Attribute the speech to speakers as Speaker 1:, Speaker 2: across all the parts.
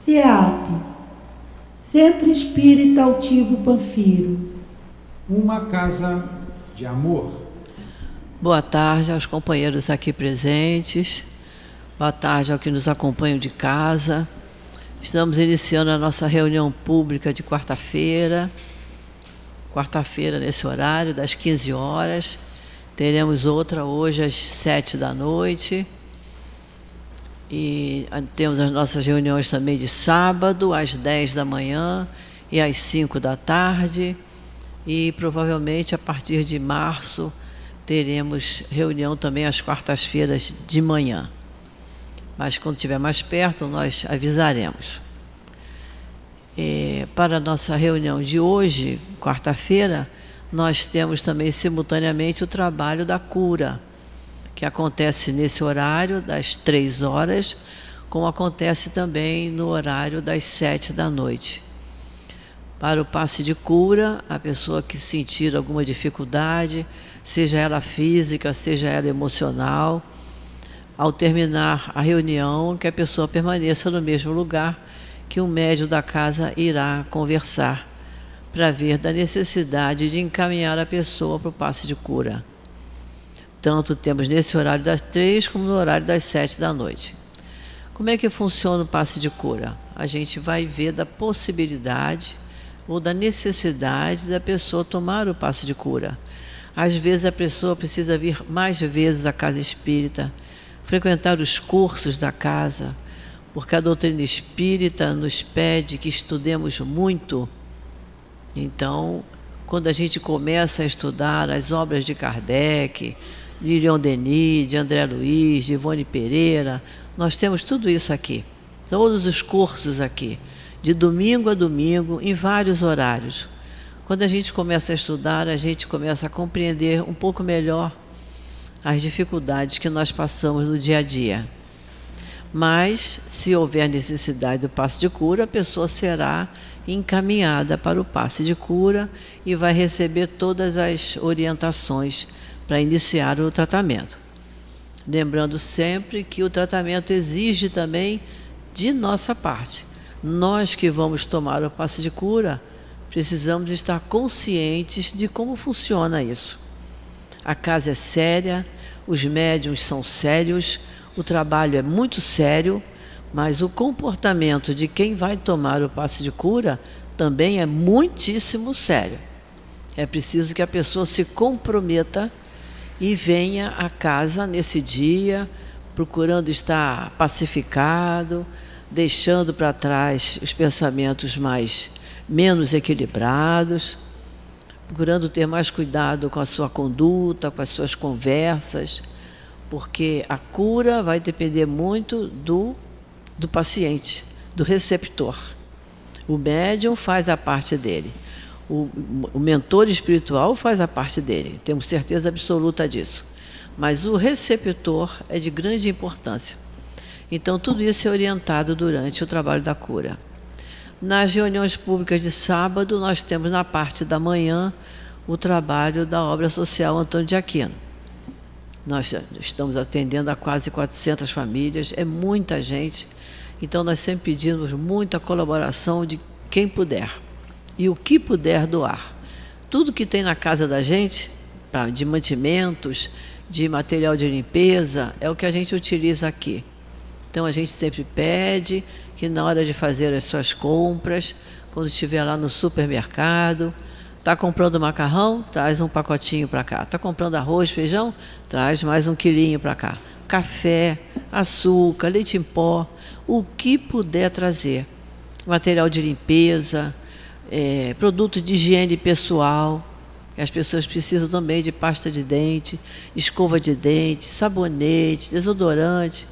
Speaker 1: CEAP, Centro Espírita Altivo Panfiro.
Speaker 2: Uma casa de amor.
Speaker 3: Boa tarde aos companheiros aqui presentes. Boa tarde ao que nos acompanham de casa. Estamos iniciando a nossa reunião pública de quarta-feira. Quarta-feira, nesse horário, das 15 horas. Teremos outra hoje às 7 da noite. E temos as nossas reuniões também de sábado, às 10 da manhã e às 5 da tarde. E provavelmente a partir de março teremos reunião também às quartas-feiras de manhã. Mas quando estiver mais perto, nós avisaremos. Para a nossa reunião de hoje, quarta-feira, nós temos também simultaneamente o trabalho da cura, que acontece nesse horário das 3 horas, como acontece também no horário das 7 da noite. Para o passe de cura, a pessoa que sentir alguma dificuldade, seja ela física, seja ela emocional, ao terminar a reunião, que a pessoa permaneça no mesmo lugar, que o médium da casa irá conversar, para ver da necessidade de encaminhar a pessoa para o passe de cura. Tanto temos nesse horário das 3 como no horário das 7 da noite. Como é que funciona o passe de cura? A gente vai ver da possibilidade ou da necessidade da pessoa tomar o passe de cura. Às vezes a pessoa precisa vir mais vezes à casa espírita, frequentar os cursos da casa, porque a doutrina espírita nos pede que estudemos muito. Então, quando a gente começa a estudar as obras de Kardec, de Leon Denis, de André Luiz, de Ivone Pereira, nós temos tudo isso aqui, todos os cursos aqui, de domingo a domingo, em vários horários. Quando a gente começa a estudar, a gente começa a compreender um pouco melhor as dificuldades que nós passamos no dia a dia. Mas, se houver necessidade do passe de cura, a pessoa será encaminhada para o passe de cura e vai receber todas as orientações para iniciar o tratamento. Lembrando sempre que o tratamento exige também de nossa parte. Nós que vamos tomar o passe de cura, precisamos estar conscientes de como funciona isso. A casa é séria, os médiuns são sérios, o trabalho é muito sério, mas o comportamento de quem vai tomar o passe de cura também é muitíssimo sério. É preciso que a pessoa se comprometa e venha à casa nesse dia, procurando estar pacificado, deixando para trás os pensamentos menos equilibrados, procurando ter mais cuidado com a sua conduta, com as suas conversas, porque a cura vai depender muito do paciente, do receptor. O médium faz a parte dele. O mentor espiritual faz a parte dele, temos certeza absoluta disso. Mas o receptor é de grande importância. Então, tudo isso é orientado durante o trabalho da cura. Nas reuniões públicas de sábado, nós temos na parte da manhã o trabalho da obra social Antônio de Aquino. Nós estamos atendendo a quase 400 famílias, é muita gente. Então, nós sempre pedimos muita colaboração de quem puder. E o que puder doar. Tudo que tem na casa da gente, de mantimentos, de material de limpeza, é o que a gente utiliza aqui. Então, a gente sempre pede que na hora de fazer as suas compras, quando estiver lá no supermercado, está comprando macarrão? Traz um pacotinho para cá. Está comprando arroz, feijão? Traz mais um quilinho para cá. Café, açúcar, leite em pó, o que puder trazer. Material de limpeza, produtos de higiene pessoal, as pessoas precisam também de pasta de dente, escova de dente, sabonete, desodorante,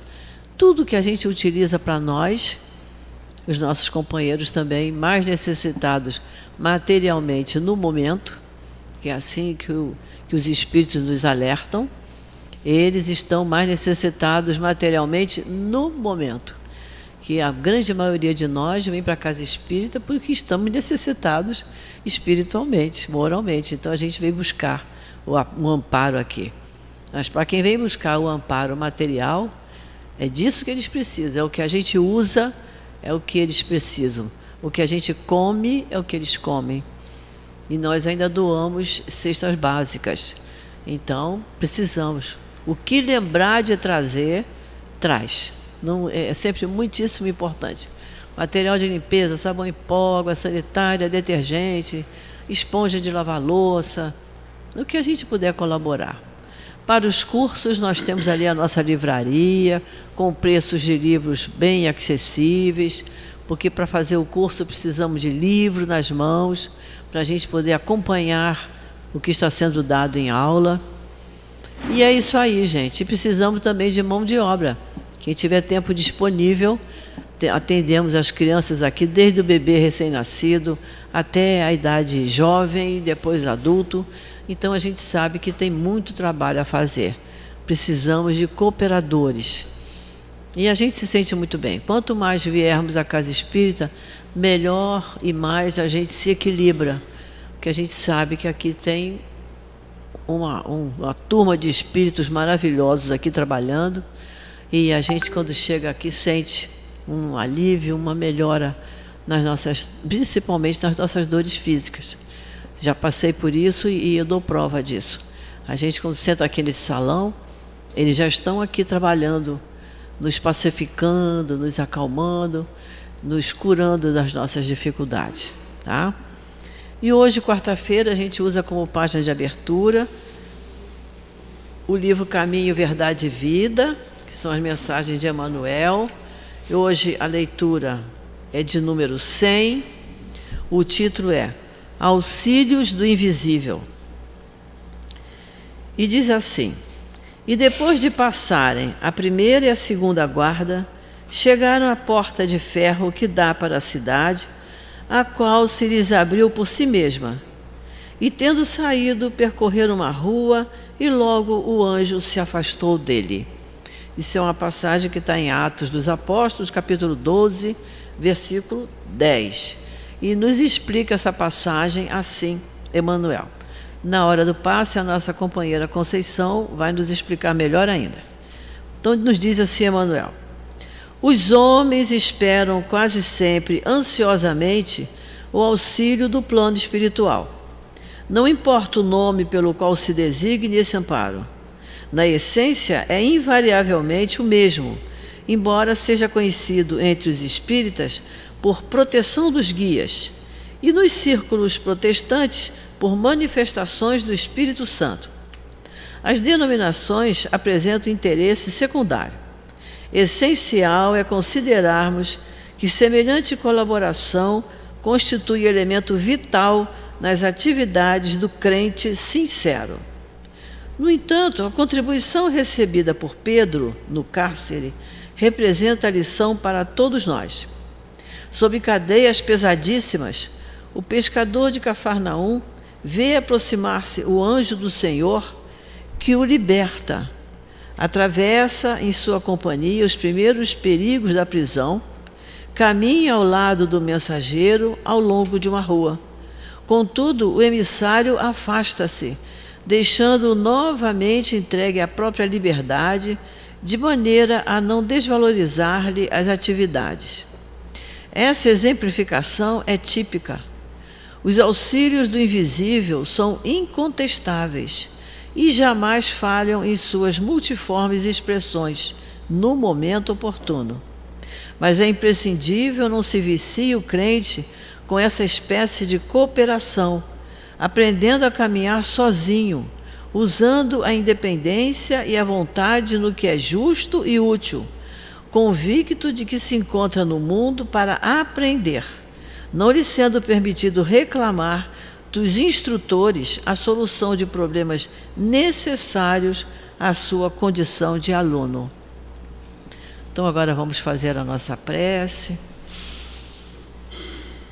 Speaker 3: tudo que a gente utiliza para nós, os nossos companheiros também mais necessitados materialmente no momento, que é assim que os espíritos nos alertam, eles estão mais necessitados materialmente no momento. Que a grande maioria de nós vem para a casa espírita porque estamos necessitados espiritualmente, moralmente. Então, a gente veio buscar o amparo aqui. Mas para quem vem buscar o amparo material, é disso que eles precisam. É o que a gente usa, é o que eles precisam. O que a gente come é o que eles comem. E nós ainda doamos cestas básicas. Então, precisamos. O que lembrar de trazer, traz. Não, é sempre muitíssimo importante. Material de limpeza, sabão em pó, água sanitária, detergente, esponja de lavar louça, o que a gente puder colaborar. Para os cursos, nós temos ali a nossa livraria, com preços de livros bem acessíveis, porque para fazer o curso precisamos de livro nas mãos, para a gente poder acompanhar o que está sendo dado em aula. E é isso aí, gente. E precisamos também de mão de obra. Quem tiver tempo disponível, atendemos as crianças aqui, desde o bebê recém-nascido até a idade jovem e depois adulto. Então, a gente sabe que tem muito trabalho a fazer. Precisamos de cooperadores. E a gente se sente muito bem. Quanto mais viermos à Casa Espírita, melhor e mais a gente se equilibra. Porque a gente sabe que aqui tem uma turma de espíritos maravilhosos aqui trabalhando. E a gente, quando chega aqui, sente um alívio, uma melhora principalmente nas nossas dores físicas. Já passei por isso e eu dou prova disso. A gente, quando senta aqui nesse salão, eles já estão aqui trabalhando, nos pacificando, nos acalmando, nos curando das nossas dificuldades. Tá? E hoje, quarta-feira, a gente usa como página de abertura o livro Caminho, Verdade e Vida, que são as mensagens de Emmanuel. E hoje a leitura é de número 100. O título é Auxílios do Invisível. E diz assim: E depois de passarem a primeira e a segunda guarda, chegaram à porta de ferro que dá para a cidade, a qual se lhes abriu por si mesma. E tendo saído, percorreram uma rua, e logo o anjo se afastou dele. Isso é uma passagem que está em Atos dos Apóstolos, capítulo 12, versículo 10. E nos explica essa passagem assim, Emmanuel. Na hora do passe, a nossa companheira Conceição vai nos explicar melhor ainda. Então, nos diz assim Emmanuel: Os homens esperam quase sempre, ansiosamente, o auxílio do plano espiritual. Não importa o nome pelo qual se designe esse amparo. Na essência, é invariavelmente o mesmo, embora seja conhecido entre os espíritas por proteção dos guias e nos círculos protestantes por manifestações do Espírito Santo. As denominações apresentam interesse secundário. Essencial é considerarmos que semelhante colaboração constitui elemento vital nas atividades do crente sincero. No entanto, a contribuição recebida por Pedro no cárcere representa a lição para todos nós. Sob cadeias pesadíssimas, o pescador de Cafarnaum vê aproximar-se o anjo do Senhor que o liberta. Atravessa em sua companhia os primeiros perigos da prisão, caminha ao lado do mensageiro ao longo de uma rua. Contudo, o emissário afasta-se, deixando-o novamente entregue à própria liberdade, de maneira a não desvalorizar-lhe as atividades. Essa exemplificação é típica. Os auxílios do invisível são incontestáveis e jamais falham em suas multiformes expressões, no momento oportuno. Mas é imprescindível não se vicie o crente com essa espécie de cooperação, aprendendo a caminhar sozinho, usando a independência e a vontade no que é justo e útil, convicto de que se encontra no mundo para aprender, não lhe sendo permitido reclamar dos instrutores a solução de problemas necessários à sua condição de aluno. Então agora vamos fazer a nossa prece.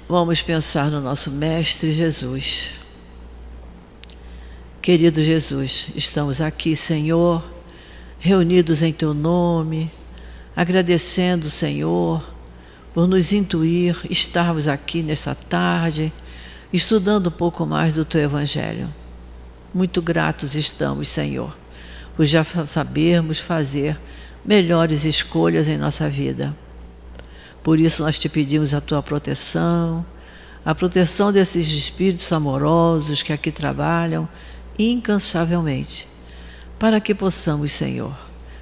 Speaker 3: Vamos pensar no nosso Mestre Jesus. Querido Jesus, estamos aqui, Senhor, reunidos em Teu nome, agradecendo, Senhor, por nos intuir, estarmos aqui nesta tarde, estudando um pouco mais do Teu Evangelho. Muito gratos estamos, Senhor, por já sabermos fazer melhores escolhas em nossa vida. Por isso nós te pedimos a tua proteção, a proteção desses espíritos amorosos que aqui trabalham incansavelmente, para que possamos, Senhor,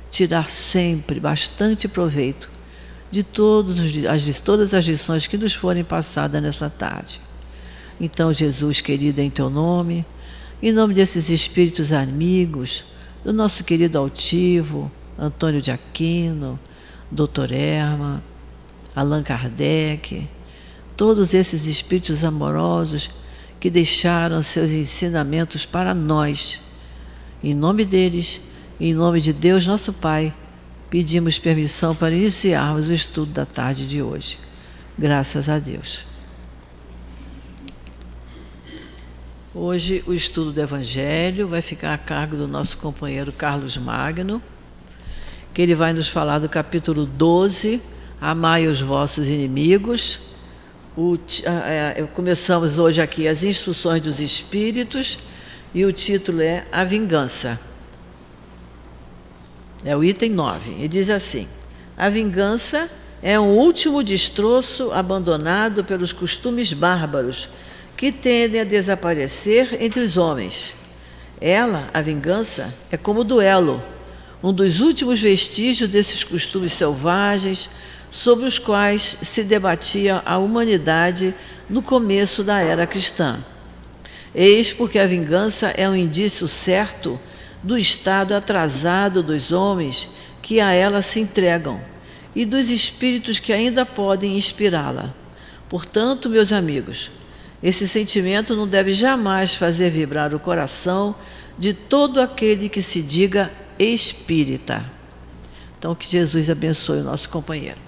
Speaker 3: tirar sempre bastante proveito de todas as lições que nos forem passadas nessa tarde. Então, Jesus querido, em teu nome, em nome desses espíritos amigos, do nosso querido altivo, Antônio de Aquino, Dr. Erma, Allan Kardec, todos esses espíritos amorosos que deixaram seus ensinamentos para nós. Em nome deles, em nome de Deus nosso Pai, pedimos permissão para iniciarmos o estudo da tarde de hoje. Graças a Deus. Hoje o estudo do Evangelho vai ficar a cargo do nosso companheiro Carlos Magno, que ele vai nos falar do capítulo 12, Amai os vossos inimigos. Começamos hoje aqui as instruções dos Espíritos e o título é A Vingança. É o item 9. E diz assim: a vingança é um último destroço abandonado pelos costumes bárbaros que tendem a desaparecer entre os homens. Ela, a vingança, é como o duelo, um dos últimos vestígios desses costumes selvagens sobre os quais se debatia a humanidade no começo da era cristã. Eis porque a vingança é um indício certo do estado atrasado dos homens que a ela se entregam e dos espíritos que ainda podem inspirá-la. Portanto, meus amigos, esse sentimento não deve jamais fazer vibrar o coração de todo aquele que se diga espírita. Então, que Jesus abençoe o nosso companheiro.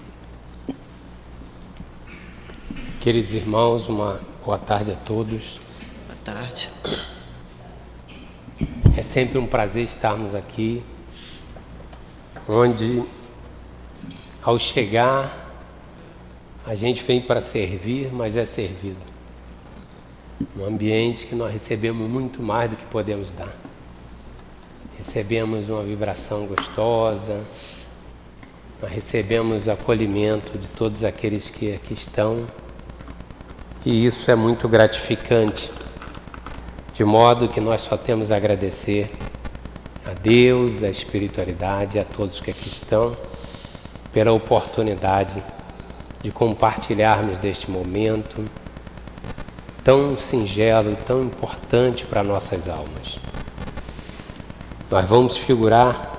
Speaker 4: Queridos irmãos, uma boa tarde a todos.
Speaker 3: Boa tarde.
Speaker 4: É sempre um prazer estarmos aqui, onde, ao chegar, a gente vem para servir, mas é servido. Um ambiente que nós recebemos muito mais do que podemos dar. Recebemos uma vibração gostosa, nós recebemos o acolhimento de todos aqueles que aqui estão, e isso é muito gratificante, de modo que nós só temos a agradecer a Deus, a espiritualidade, a todos que aqui estão, pela oportunidade de compartilharmos deste momento tão singelo e tão importante para nossas almas. Nós vamos figurar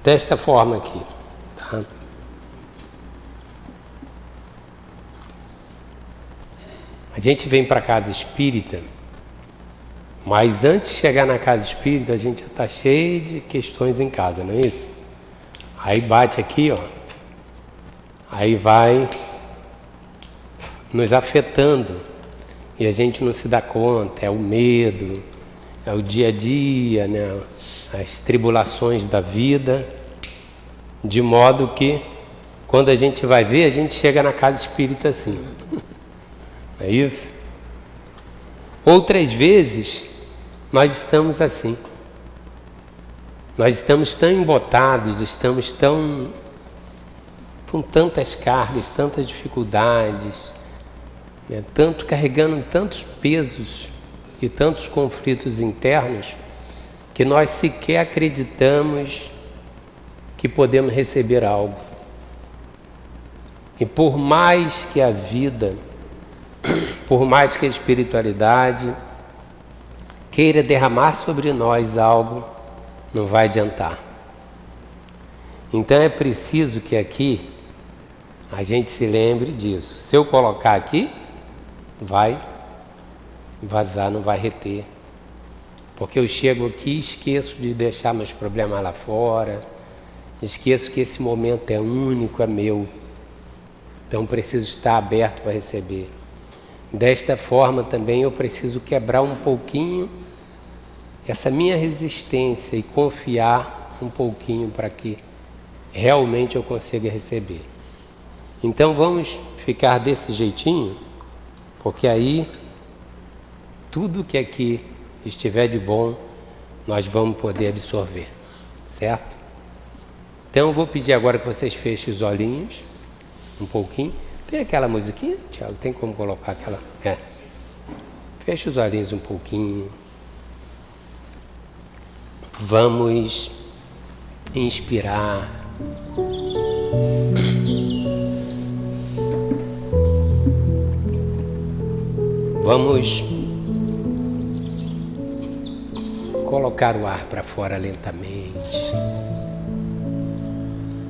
Speaker 4: desta forma aqui, tá? A gente vem para a casa espírita, mas antes de chegar na casa espírita, a gente já está cheio de questões em casa, não é isso? Aí bate aqui, ó, aí vai nos afetando e a gente não se dá conta, é o medo, é o dia a dia, né? As tribulações da vida, de modo que quando a gente vai ver, a gente chega na casa espírita assim. É isso? Outras vezes, nós estamos assim. Nós estamos tão embotados, estamos tão com tantas cargas, tantas dificuldades, né? Tanto carregando tantos pesos e tantos conflitos internos, que nós sequer acreditamos que podemos receber algo. E por mais que a vida, por mais que a espiritualidade queira derramar sobre nós algo, não vai adiantar. Então é preciso que aqui a gente se lembre disso. Se eu colocar aqui, vai vazar, não vai reter. Porque eu chego aqui e esqueço de deixar meus problemas lá fora, esqueço que esse momento é único, é meu. Então preciso estar aberto para receber. Desta forma também eu preciso quebrar um pouquinho essa minha resistência e confiar um pouquinho para que realmente eu consiga receber. Então vamos ficar desse jeitinho, porque aí tudo que aqui estiver de bom, nós vamos poder absorver, certo? Então eu vou pedir agora que vocês fechem os olhinhos um pouquinho. Tem aquela musiquinha, Tiago? Tem como colocar aquela? Fecha os olhinhos um pouquinho. Vamos inspirar. Vamos colocar o ar para fora lentamente.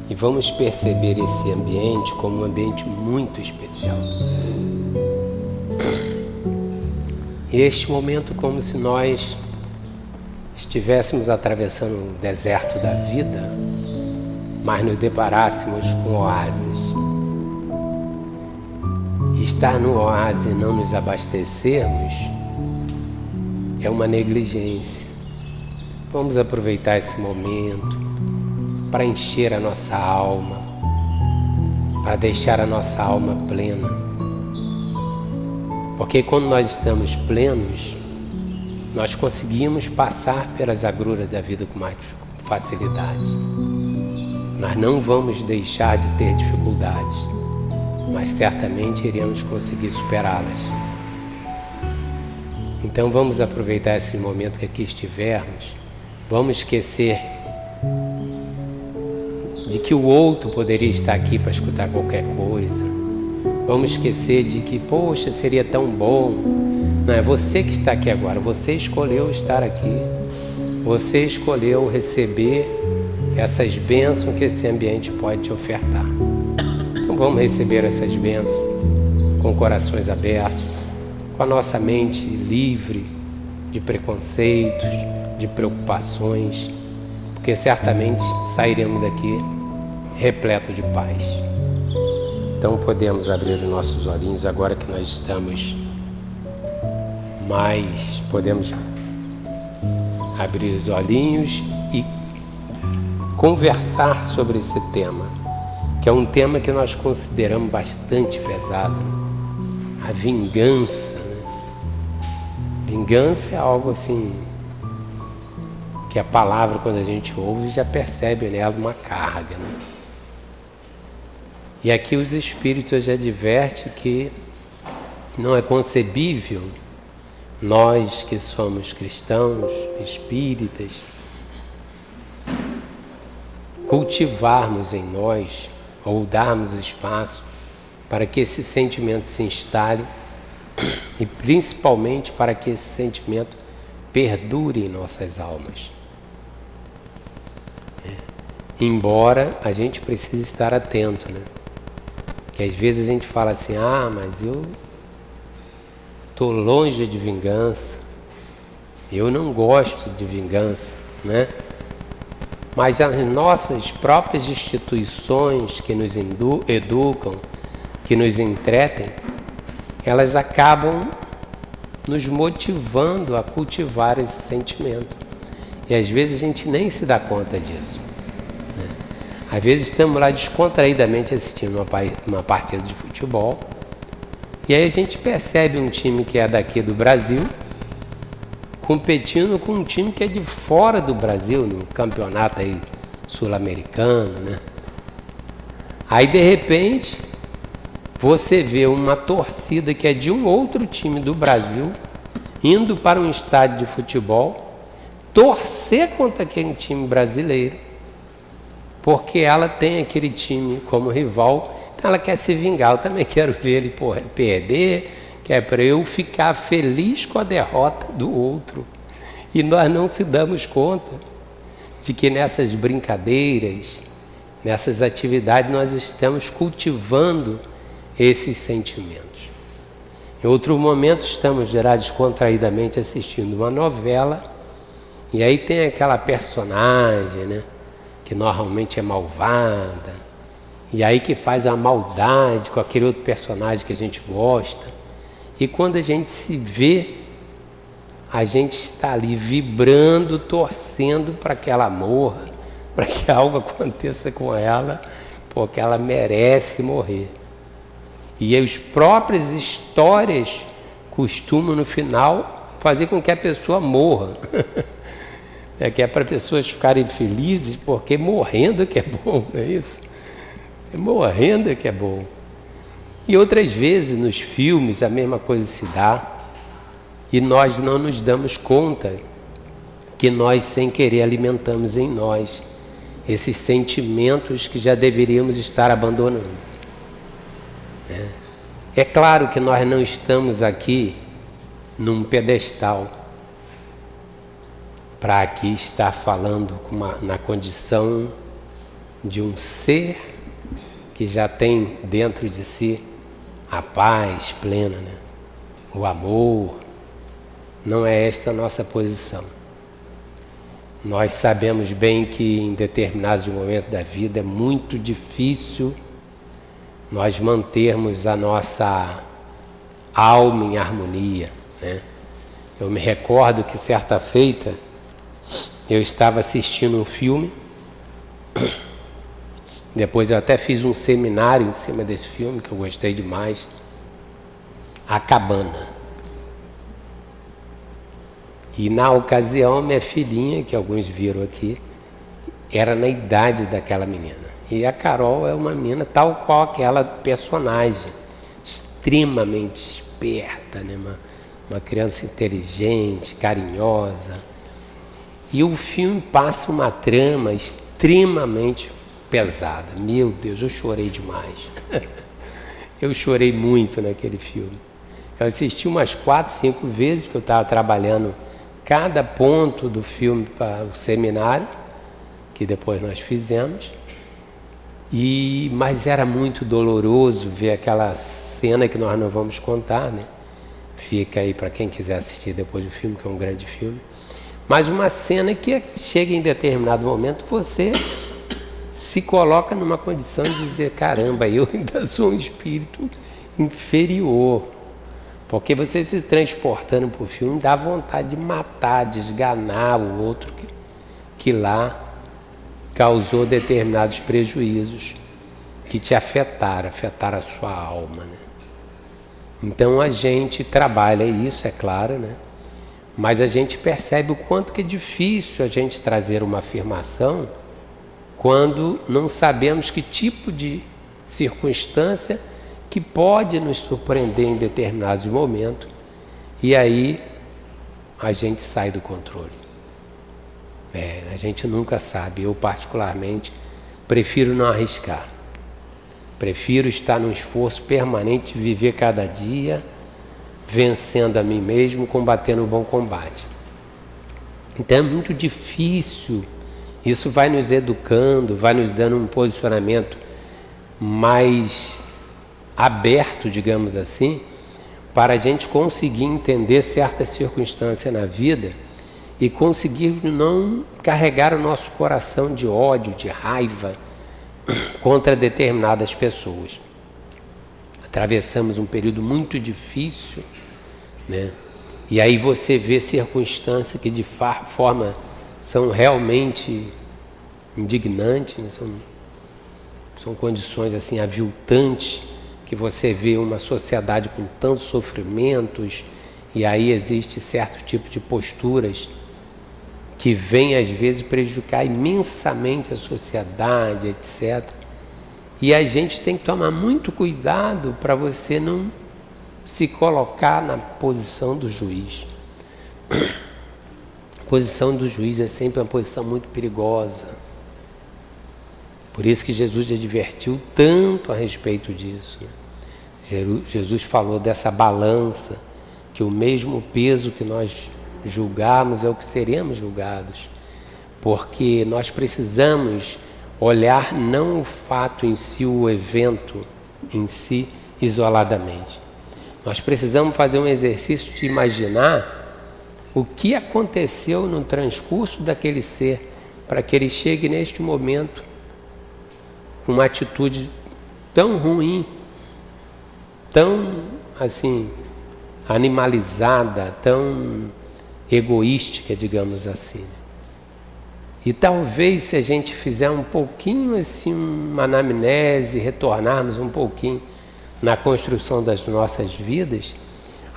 Speaker 4: E vamos perceber esse ambiente como um ambiente muito especial. E este momento como se nós estivéssemos atravessando o deserto da vida, mas nos deparássemos com oásis. E estar no oásis e não nos abastecermos é uma negligência. Vamos aproveitar esse momento para encher a nossa alma, para deixar a nossa alma plena. Porque quando nós estamos plenos, nós conseguimos passar pelas agruras da vida com mais facilidade. Nós não vamos deixar de ter dificuldades, mas certamente iremos conseguir superá-las. Então vamos aproveitar esse momento que aqui estivermos, vamos esquecer de que o outro poderia estar aqui para escutar qualquer coisa. Vamos esquecer de que, poxa, seria tão bom. Não é você que está aqui agora, você escolheu estar aqui. Você escolheu receber essas bênçãos que esse ambiente pode te ofertar. Então vamos receber essas bênçãos com corações abertos, com a nossa mente livre de preconceitos, de preocupações, porque certamente sairemos daqui repleto de paz. Então podemos abrir os nossos olhinhos agora que nós estamos mais, podemos abrir os olhinhos e conversar sobre esse tema, que é um tema que nós consideramos bastante pesado, né? A vingança, né? Vingança é algo assim que a palavra, quando a gente ouve, já percebe nela uma carga, né? E aqui os espíritos já advertem que não é concebível nós que somos cristãos, espíritas, cultivarmos em nós ou darmos espaço para que esse sentimento se instale e principalmente para que esse sentimento perdure em nossas almas. Embora a gente precise estar atento, né? Que às vezes a gente fala assim, mas eu estou longe de vingança, eu não gosto de vingança, né? Mas as nossas próprias instituições que nos educam, que nos entretêm, elas acabam nos motivando a cultivar esse sentimento. E às vezes a gente nem se dá conta disso. Às vezes estamos lá descontraídamente assistindo uma partida de futebol e aí a gente percebe um time que é daqui do Brasil competindo com um time que é de fora do Brasil, no campeonato aí sul-americano, né? Aí de repente você vê uma torcida que é de um outro time do Brasil indo para um estádio de futebol torcer contra aquele time brasileiro, porque ela tem aquele time como rival, então ela quer se vingar. Eu também quero ver ele perder, que é para eu ficar feliz com a derrota do outro. E nós não se damos conta de que nessas brincadeiras, nessas atividades, nós estamos cultivando esses sentimentos. Em outro momento, estamos já descontraídamente assistindo uma novela, e aí tem aquela personagem, né? Que normalmente é malvada, e aí que faz a maldade com aquele outro personagem que a gente gosta. E quando a gente se vê, a gente está ali vibrando, torcendo para que ela morra, para que algo aconteça com ela, porque ela merece morrer. E as próprias histórias costumam, no final, fazer com que a pessoa morra. Que é para pessoas ficarem felizes, porque morrendo que é bom, não é isso? Morrendo que é bom. E outras vezes nos filmes a mesma coisa se dá e nós não nos damos conta que nós sem querer alimentamos em nós esses sentimentos que já deveríamos estar abandonando. É claro que nós não estamos aqui num pedestal para aqui estar falando na condição de um ser que já tem dentro de si a paz plena, né? O amor. Não é esta a nossa posição. Nós sabemos bem que em determinados momentos da vida é muito difícil nós mantermos a nossa alma em harmonia, né? Eu me recordo que certa feita eu estava assistindo um filme, depois eu até fiz um seminário em cima desse filme que eu gostei demais, A Cabana. E na ocasião minha filhinha, que alguns viram aqui, era na idade daquela menina. E a Carol é uma menina tal qual aquela personagem, extremamente esperta, né? Uma criança inteligente, carinhosa. E o filme passa uma trama extremamente pesada. Meu Deus, eu chorei demais. Eu chorei muito naquele filme. Eu assisti umas 4, 5 vezes, porque eu estava trabalhando cada ponto do filme para o seminário, que depois nós fizemos. Mas era muito doloroso ver aquela cena que nós não vamos contar, né? Fica aí para quem quiser assistir depois do filme, que é um grande filme. Mas uma cena que chega em determinado momento, você se coloca numa condição de dizer, caramba, eu ainda sou um espírito inferior. Porque você se transportando para o filme dá vontade de matar, de esganar o outro que lá causou determinados prejuízos que te afetaram a sua alma, né? Então a gente trabalha isso, é claro, né? Mas a gente percebe o quanto que é difícil a gente trazer uma afirmação quando não sabemos que tipo de circunstância que pode nos surpreender em determinados momentos, e aí a gente sai do controle. A gente nunca sabe. Eu particularmente prefiro não arriscar. Prefiro estar num esforço permanente de viver cada dia, vencendo a mim mesmo, combatendo o bom combate. Então é muito difícil. Isso vai nos educando, vai nos dando um posicionamento mais aberto, digamos assim, para a gente conseguir entender certas circunstâncias na vida e conseguir não carregar o nosso coração de ódio, de raiva contra determinadas pessoas. Atravessamos um período muito difícil, né? E aí você vê circunstâncias que de forma são realmente indignantes, né? São condições assim aviltantes, que você vê uma sociedade com tantos sofrimentos, e aí existe certo tipo de posturas que vêm às vezes prejudicar imensamente a sociedade, etc. E a gente tem que tomar muito cuidado para você não se colocar na posição do juiz. A posição do juiz é sempre uma posição muito perigosa. Por isso que Jesus advertiu tanto a respeito disso, né? Jesus falou dessa balança, que o mesmo peso que nós julgarmos é o que seremos julgados, porque nós precisamos olhar não o fato em si, o evento em si, isoladamente. Nós precisamos fazer um exercício de imaginar o que aconteceu no transcurso daquele ser, para que ele chegue neste momento com uma atitude tão ruim, tão assim animalizada, tão egoística, digamos assim. E talvez se a gente fizer um pouquinho assim, uma anamnese, retornarmos um pouquinho na construção das nossas vidas,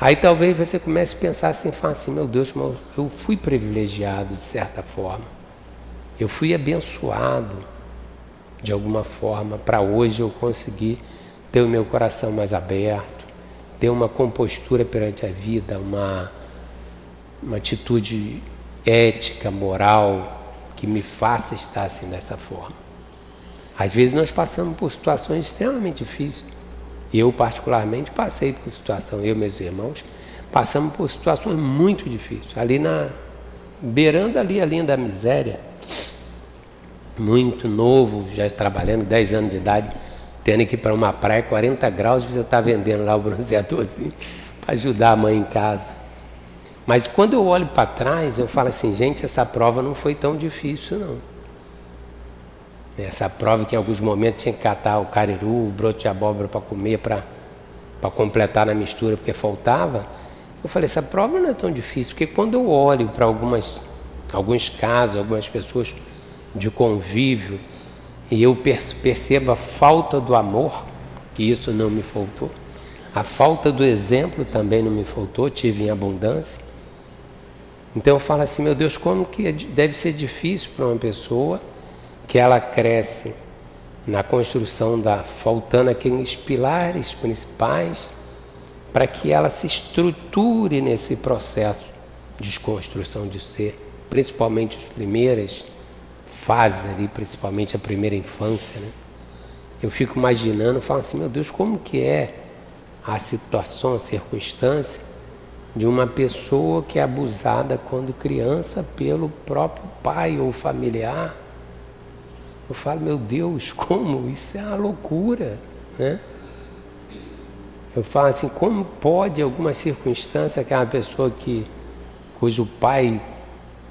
Speaker 4: aí talvez você comece a pensar assim, falar assim, meu Deus, mas eu fui privilegiado de certa forma, eu fui abençoado, de alguma forma, para hoje eu conseguir ter o meu coração mais aberto, ter uma compostura perante a vida, uma atitude ética, moral, que me faça estar assim dessa forma. Às vezes nós passamos por situações extremamente difíceis. Eu particularmente passei por situação, eu e meus irmãos, passamos por situações muito difíceis, beirando ali a linha da miséria, muito novo, já trabalhando, 10 anos de idade, tendo que ir para uma praia, 40 graus, você está vendendo lá o bronzeadorzinho para ajudar a mãe em casa. Mas quando eu olho para trás, eu falo assim, gente, essa prova não foi tão difícil, não. Essa prova que em alguns momentos tinha que catar o cariru, o broto de abóbora para comer, para completar na mistura, porque faltava. Eu falei, essa prova não é tão difícil, porque quando eu olho para alguns casos, algumas pessoas de convívio, e eu percebo a falta do amor, que isso não me faltou, a falta do exemplo também não me faltou, tive em abundância. Então eu falo assim, meu Deus, como que deve ser difícil para uma pessoa que ela cresce na construção faltando aqueles pilares principais para que ela se estruture nesse processo de desconstrução de ser, principalmente as primeiras fases ali, principalmente a primeira infância, né? Eu fico imaginando, falo assim, meu Deus, como que é a situação, a circunstância de uma pessoa que é abusada quando criança pelo próprio pai ou familiar. Eu falo, meu Deus, como? Isso é uma loucura, né? Eu falo assim, como pode alguma circunstância que é uma pessoa cujo pai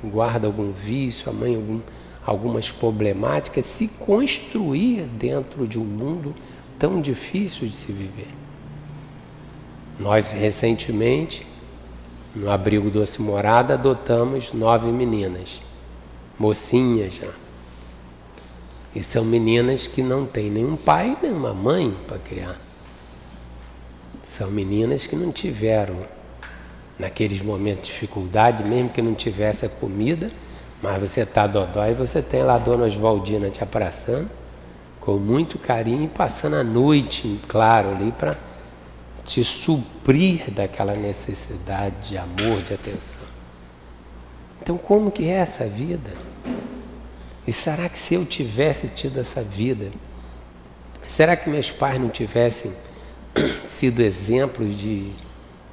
Speaker 4: guarda algum vício, a mãe algumas problemáticas, se construir dentro de um mundo tão difícil de se viver. Nós, recentemente, no Abrigo Doce Morada, adotamos 9 meninas, mocinhas já. E são meninas que não têm nenhum pai, nem uma mãe para criar. São meninas que não tiveram, naqueles momentos de dificuldade, mesmo que não tivesse a comida, mas você está dodói e você tem lá a dona Oswaldina te abraçando, com muito carinho e passando a noite, claro, ali para te suprir daquela necessidade de amor, de atenção. Então, como que é essa vida? E será que se eu tivesse tido essa vida, será que meus pais não tivessem sido exemplos de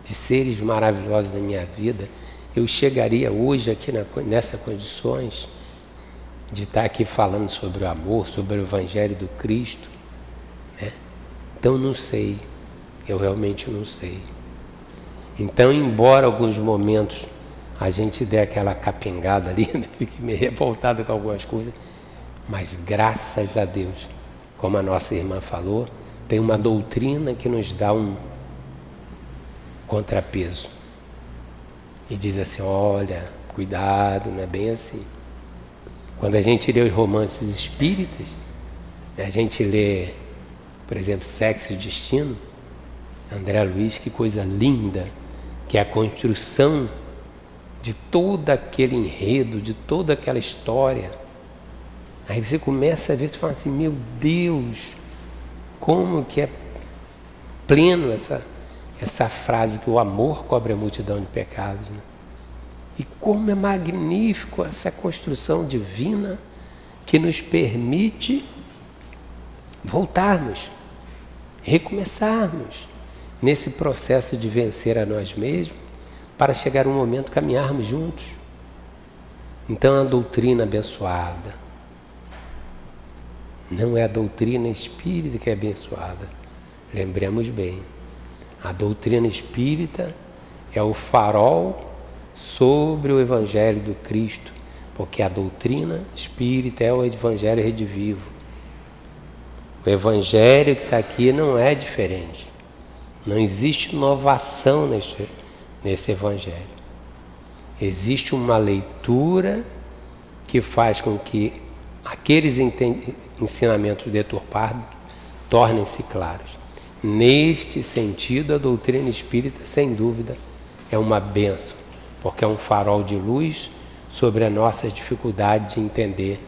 Speaker 4: seres maravilhosos na minha vida, eu chegaria hoje aqui nessas condições de estar aqui falando sobre o amor, sobre o Evangelho do Cristo, né? Então não sei, eu realmente não sei. Então, embora alguns momentos a gente dê aquela capengada ali, né? Fique meio revoltado com algumas coisas, mas graças a Deus, como a nossa irmã falou, tem uma doutrina que nos dá um contrapeso e diz assim, olha, cuidado, não é bem assim. Quando a gente lê os romances espíritas, a gente lê, por exemplo, Sexo e Destino, André Luiz, que coisa linda, que é a construção de todo aquele enredo, de toda aquela história. Aí você começa a ver, você fala assim, meu Deus, como que é pleno essa frase que o amor cobre a multidão de pecados, né? E como é magnífico essa construção divina que nos permite voltarmos, recomeçarmos nesse processo de vencer a nós mesmos, para chegar um momento caminharmos juntos. Então, a doutrina abençoada não é a doutrina espírita que é abençoada. Lembremos bem, a doutrina espírita é o farol sobre o Evangelho do Cristo, porque a doutrina espírita é o Evangelho redivivo. O Evangelho que está aqui não é diferente. Não existe inovação nesse Evangelho. Existe uma leitura que faz com que aqueles ensinamentos deturpados tornem-se claros. Neste sentido, a doutrina espírita, sem dúvida, é uma bênção, porque é um farol de luz sobre a nossa dificuldade de entender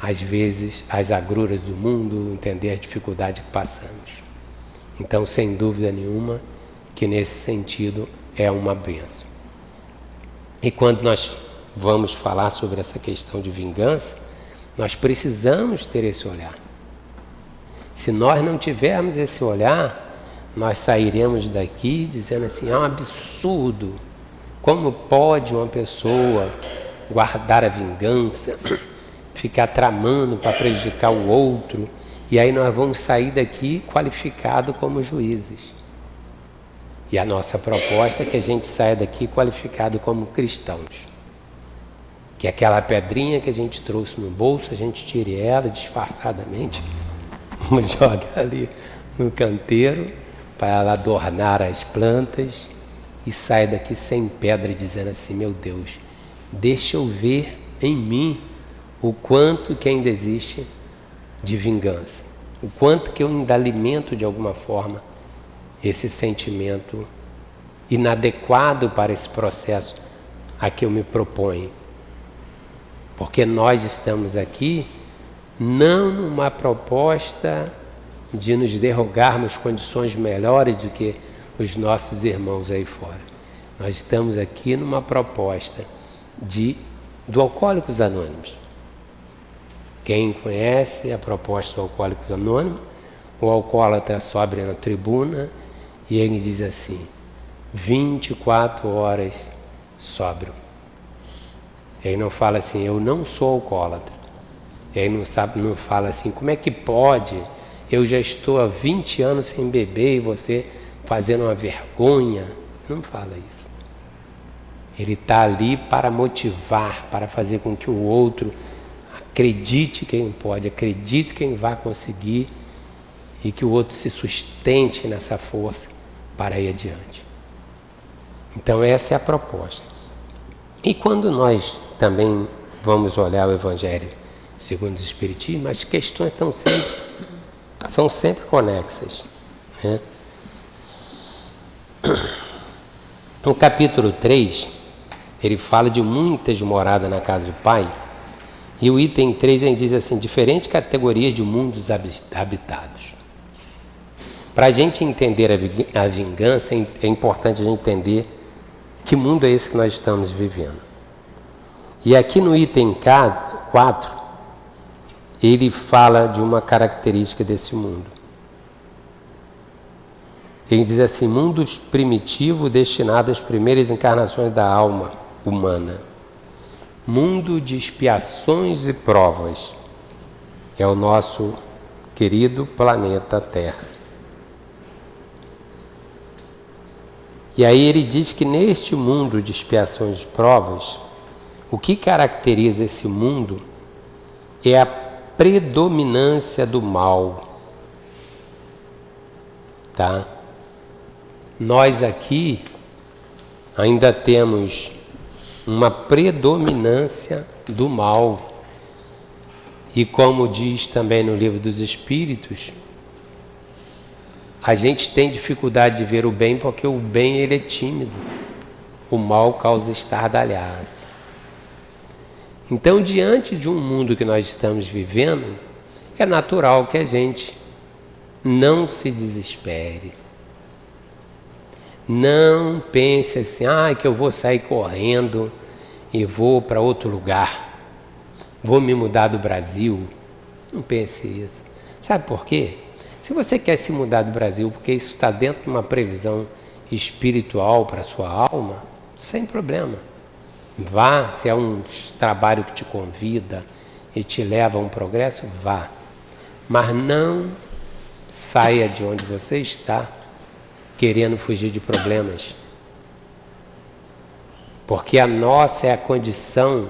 Speaker 4: às vezes, as agruras do mundo, entender a dificuldade que passamos. Então, sem dúvida nenhuma, que nesse sentido é uma bênção. E quando nós vamos falar sobre essa questão de vingança, nós precisamos ter esse olhar. Se nós não tivermos esse olhar, nós sairemos daqui dizendo assim, é um absurdo. Como pode uma pessoa guardar a vingança, ficar tramando para prejudicar o outro, e aí nós vamos sair daqui qualificados como juízes. E a nossa proposta é que a gente saia daqui qualificado como cristãos. Que aquela pedrinha que a gente trouxe no bolso, a gente tire ela disfarçadamente, joga ali no canteiro, para ela adornar as plantas, e saia daqui sem pedra, dizendo assim, meu Deus, deixa eu ver em mim o quanto que ainda existe de vingança, o quanto que eu ainda alimento de alguma forma esse sentimento inadequado para esse processo a que eu me proponho. Porque nós estamos aqui não numa proposta de nos derrogarmos condições melhores do que os nossos irmãos aí fora. Nós estamos aqui numa proposta do Alcoólicos Anônimos. Quem conhece a proposta do Alcoólicos Anônimos, o alcoólatra sobe na tribuna e ele diz assim, 24 horas sóbrio. Ele não fala assim, eu não sou alcoólatra. Ele não fala assim, como é que pode? Eu já estou há 20 anos sem beber e você fazendo uma vergonha. Não fala isso. Ele está ali para motivar, para fazer com que o outro acredite que ele pode, acredite que ele vai conseguir e que o outro se sustente nessa força para ir adiante. Então essa é a proposta. E quando nós também vamos olhar o Evangelho segundo o Espiritismo, as questões são sempre conexas, né? No capítulo 3, ele fala de muitas moradas na casa do Pai, e o item 3 ele diz assim, diferentes categorias de mundos habitados. Para a gente entender a vingança, é importante a gente entender que mundo é esse que nós estamos vivendo. E aqui no item 4, ele fala de uma característica desse mundo. Ele diz assim, mundos primitivos destinados às primeiras encarnações da alma humana. Mundo de expiações e provas. É o nosso querido planeta Terra. E aí ele diz que neste mundo de expiações e provas, o que caracteriza esse mundo é a predominância do mal. Tá? Nós aqui ainda temos uma predominância do mal. E como diz também no Livro dos Espíritos, a gente tem dificuldade de ver o bem porque o bem ele é tímido. O mal causa estardalhaço. Então, diante de um mundo que nós estamos vivendo, é natural que a gente não se desespere. Não pense assim, que eu vou sair correndo e vou para outro lugar. Vou me mudar do Brasil. Não pense isso. Sabe por quê? Se você quer se mudar do Brasil, porque isso está dentro de uma previsão espiritual para a sua alma, sem problema. Vá, se é um trabalho que te convida e te leva a um progresso, vá. Mas não saia de onde você está querendo fugir de problemas. Porque a nossa é a condição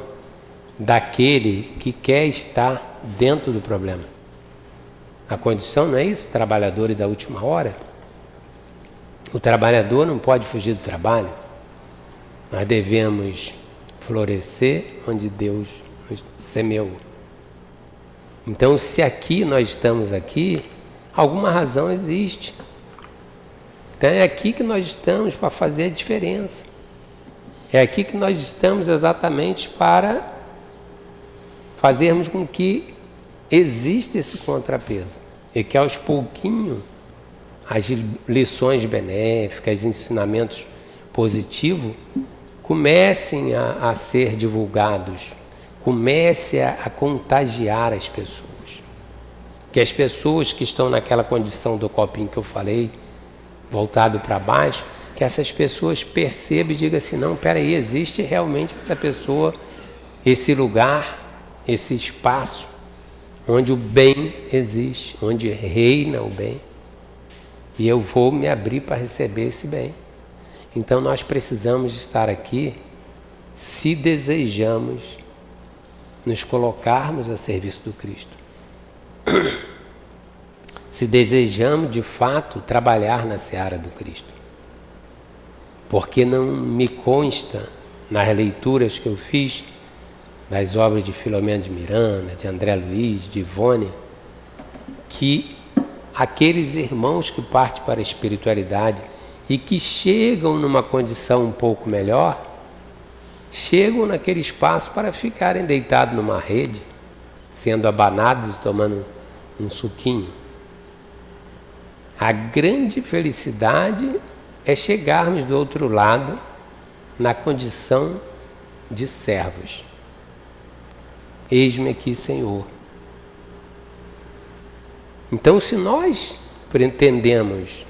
Speaker 4: daquele que quer estar dentro do problema. A condição não é isso, trabalhadores da última hora. O trabalhador não pode fugir do trabalho. Nós devemos florescer onde Deus nos semeou. Então, se aqui nós estamos aqui, alguma razão existe. Então é aqui que nós estamos para fazer a diferença. É aqui que nós estamos exatamente para fazermos com que existe esse contrapeso. E que aos pouquinhos as lições benéficas, os ensinamentos positivos comecem a ser divulgados, comece a contagiar as pessoas. Que as pessoas que estão naquela condição do copinho que eu falei, voltado para baixo, que essas pessoas percebam e digam assim, não, peraí, existe realmente essa pessoa, esse lugar, esse espaço, onde o bem existe, onde reina o bem. E eu vou me abrir para receber esse bem. Então nós precisamos estar aqui, se desejamos nos colocarmos a serviço do Cristo. Se desejamos de fato trabalhar na seara do Cristo. Porque não me consta nas leituras que eu fiz das obras de Filomeno de Miranda, de André Luiz, de Ivone, que aqueles irmãos que partem para a espiritualidade e que chegam numa condição um pouco melhor, chegam naquele espaço para ficarem deitados numa rede, sendo abanados e tomando um suquinho. A grande felicidade é chegarmos do outro lado na condição de servos. Eis-me aqui, Senhor. Então, se nós pretendemos,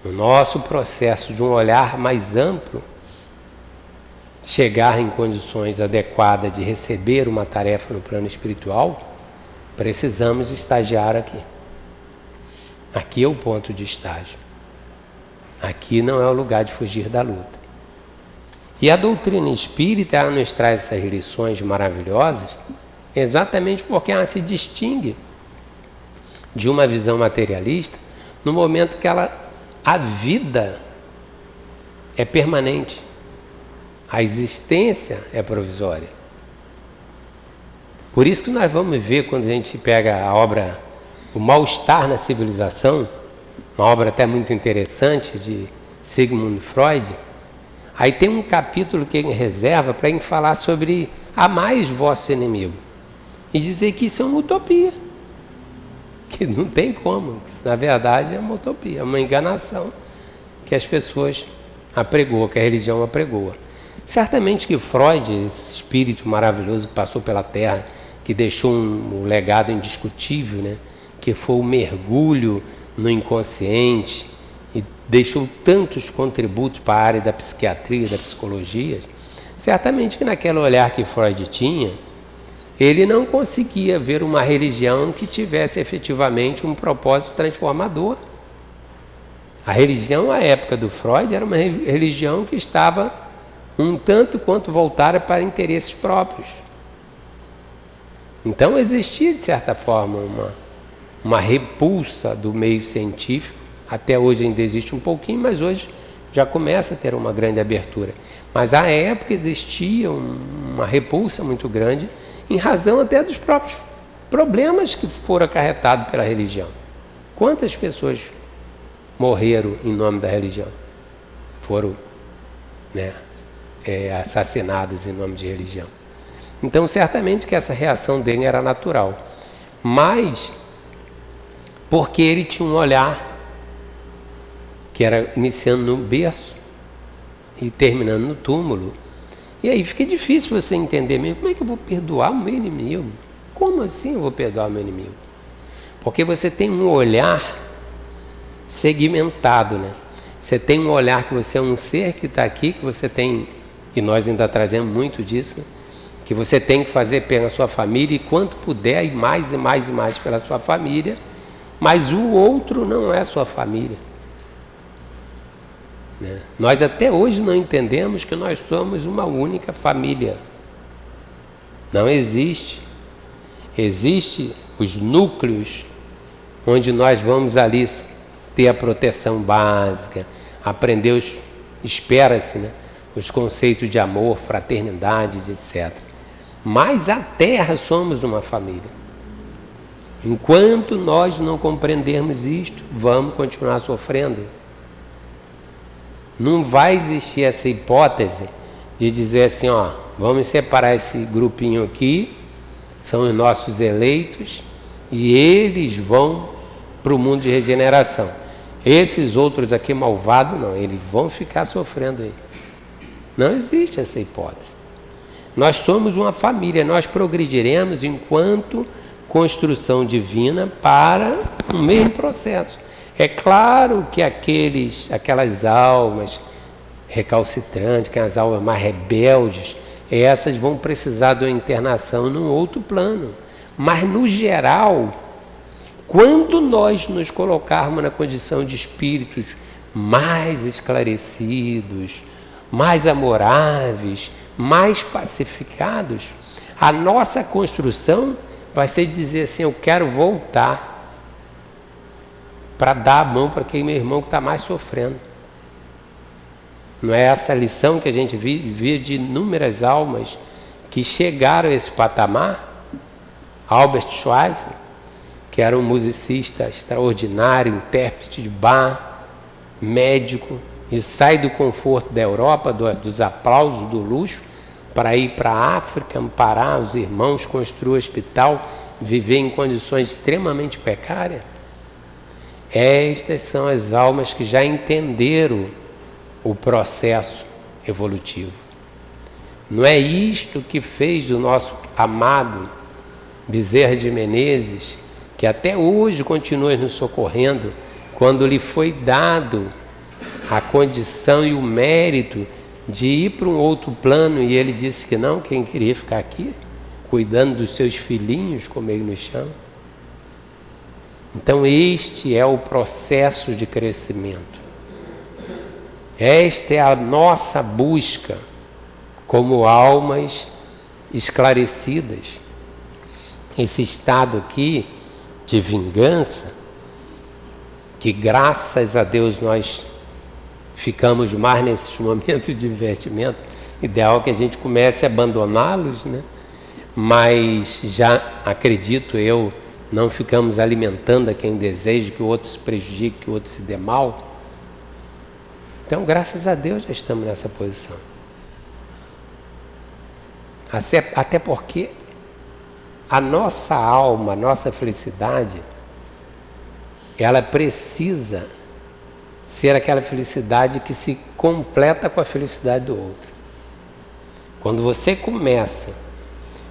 Speaker 4: no nosso processo de um olhar mais amplo, chegar em condições adequadas de receber uma tarefa no plano espiritual, precisamos estagiar aqui. Aqui é o ponto de estágio. Aqui não é o lugar de fugir da luta. E a doutrina espírita, ela nos traz essas lições maravilhosas exatamente porque ela se distingue de uma visão materialista no momento que a vida é permanente. A existência é provisória. Por isso que nós vamos ver quando a gente pega a obra O Mal-Estar na Civilização, uma obra até muito interessante de Sigmund Freud, aí tem um capítulo que ele reserva para ele falar sobre amai o vosso inimigo e dizer que isso é uma utopia, que não tem como, que na verdade é uma utopia, é uma enganação que as pessoas apregoam, que a religião apregoa. Certamente que Freud, esse espírito maravilhoso que passou pela Terra, que deixou um legado indiscutível, né? Que foi o mergulho no inconsciente e deixou tantos contributos para a área da psiquiatria, da psicologia, certamente que naquele olhar que Freud tinha, ele não conseguia ver uma religião que tivesse efetivamente um propósito transformador. A religião, à época do Freud, era uma religião que estava um tanto quanto voltada para interesses próprios. Então existia, de certa forma, uma repulsa do meio científico. Até hoje ainda existe um pouquinho, mas hoje já começa a ter uma grande abertura. Mas à época existia uma repulsa muito grande, em razão até dos próprios problemas que foram acarretados pela religião. Quantas pessoas morreram em nome da religião? Foram, assassinadas em nome de religião. Então, certamente que essa reação dele era natural. Mas, porque ele tinha um olhar que era iniciando no berço e terminando no túmulo. E aí fica difícil você entender mesmo, como é que eu vou perdoar o meu inimigo? Como assim eu vou perdoar o meu inimigo? Porque você tem um olhar segmentado, né? Você tem um olhar que você é um ser que está aqui, que você tem, e nós ainda trazemos muito disso, né? Que você tem que fazer pela sua família, e quanto puder, e mais e mais e mais pela sua família, mas o outro não é sua família. Nós até hoje não entendemos que nós somos uma única família. Não existe. Existem os núcleos onde nós vamos ali ter a proteção básica, aprender espera-se, os conceitos de amor, fraternidade, etc. Mas a Terra somos uma família. Enquanto nós não compreendermos isto, vamos continuar sofrendo. Não vai existir essa hipótese de dizer assim, vamos separar esse grupinho aqui, são os nossos eleitos, e eles vão para o mundo de regeneração. Esses outros aqui malvados não, eles vão ficar sofrendo aí. Não existe essa hipótese. Nós somos uma família, nós progrediremos enquanto construção divina para o mesmo processo. É claro que aquelas almas recalcitrantes, aquelas almas mais rebeldes, essas vão precisar de uma internação num outro plano. Mas, no geral, quando nós nos colocarmos na condição de espíritos mais esclarecidos, mais amoráveis, mais pacificados, a nossa construção vai ser dizer assim: eu quero voltar para dar a mão para aquele meu irmão que está mais sofrendo. Não é essa lição que a gente vê de inúmeras almas que chegaram a esse patamar? Albert Schweitzer, que era um musicista extraordinário, intérprete de Bach, médico, e sai do conforto da Europa, dos aplausos, do luxo, para ir para a África, amparar os irmãos, construir um hospital, viver em condições extremamente precárias. Estas são as almas que já entenderam o processo evolutivo. Não é isto que fez o nosso amado Bezerra de Menezes, que até hoje continua nos socorrendo, quando lhe foi dado a condição e o mérito de ir para um outro plano, e ele disse que não, quem queria ficar aqui, cuidando dos seus filhinhos, como ele nos chama. Então este é o processo de crescimento. Esta é a nossa busca como almas esclarecidas. Esse estado aqui de vingança, que graças a Deus nós ficamos mais nesses momentos de divertimento, ideal que a gente comece a abandoná-los, né? Mas já acredito eu, não ficamos alimentando a quem deseja que o outro se prejudique, que o outro se dê mal. Então, graças a Deus, já estamos nessa posição. Até porque a nossa alma, a nossa felicidade, ela precisa ser aquela felicidade que se completa com a felicidade do outro. Quando você começa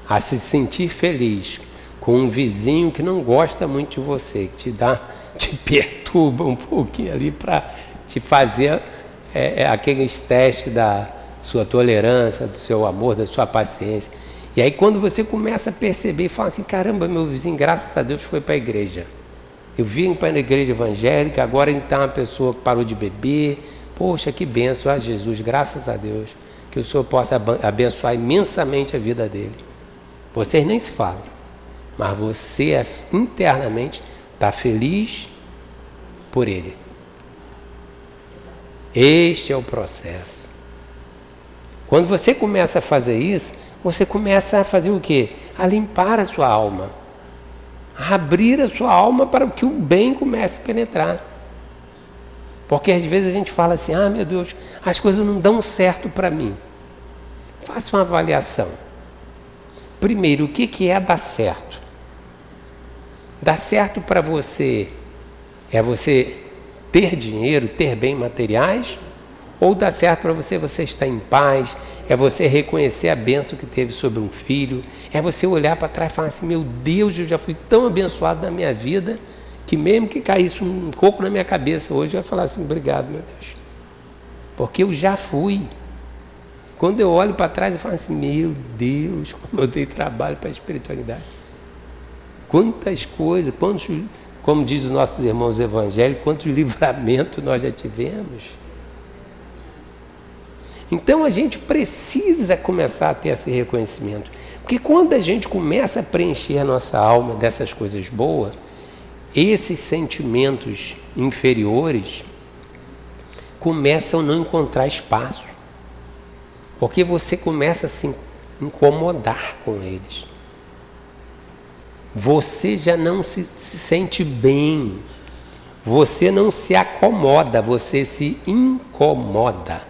Speaker 4: a se sentir feliz com um vizinho que não gosta muito de você, que te perturba um pouquinho ali para te fazer aqueles testes da sua tolerância, do seu amor, da sua paciência. E aí quando você começa a perceber e fala assim: caramba, meu vizinho, graças a Deus, foi para a igreja. Eu vim para a igreja evangélica, agora então é uma pessoa que parou de beber. Poxa, que bênção, a Jesus, graças a Deus, que o Senhor possa abençoar imensamente a vida dele. Vocês nem se falam, mas você internamente está feliz por ele. Este é o processo. Quando você começa a fazer isso, você começa a fazer o quê? A limpar a sua alma. A abrir a sua alma para que o bem comece a penetrar. Porque às vezes a gente fala assim: ah, meu Deus, as coisas não dão certo para mim. Faça uma avaliação. Primeiro, o que é dar certo? Dar certo para você é você ter dinheiro, ter bens materiais? Ou dar certo para você estar em paz, é você reconhecer a bênção que teve sobre um filho, é você olhar para trás e falar assim: meu Deus, eu já fui tão abençoado na minha vida, que mesmo que caísse um coco na minha cabeça hoje, eu ia falar assim: obrigado, meu Deus, porque eu já fui. Quando eu olho para trás, eu falo assim: meu Deus, como eu dei trabalho para a espiritualidade. Quantas coisas, como diz os nossos irmãos evangélicos, quantos livramentos nós já tivemos. Então a gente precisa começar a ter esse reconhecimento. Porque quando a gente começa a preencher a nossa alma dessas coisas boas, esses sentimentos inferiores começam a não encontrar espaço. Porque você começa a se incomodar com eles. Você já não se sente bem. Você não se acomoda, você se incomoda.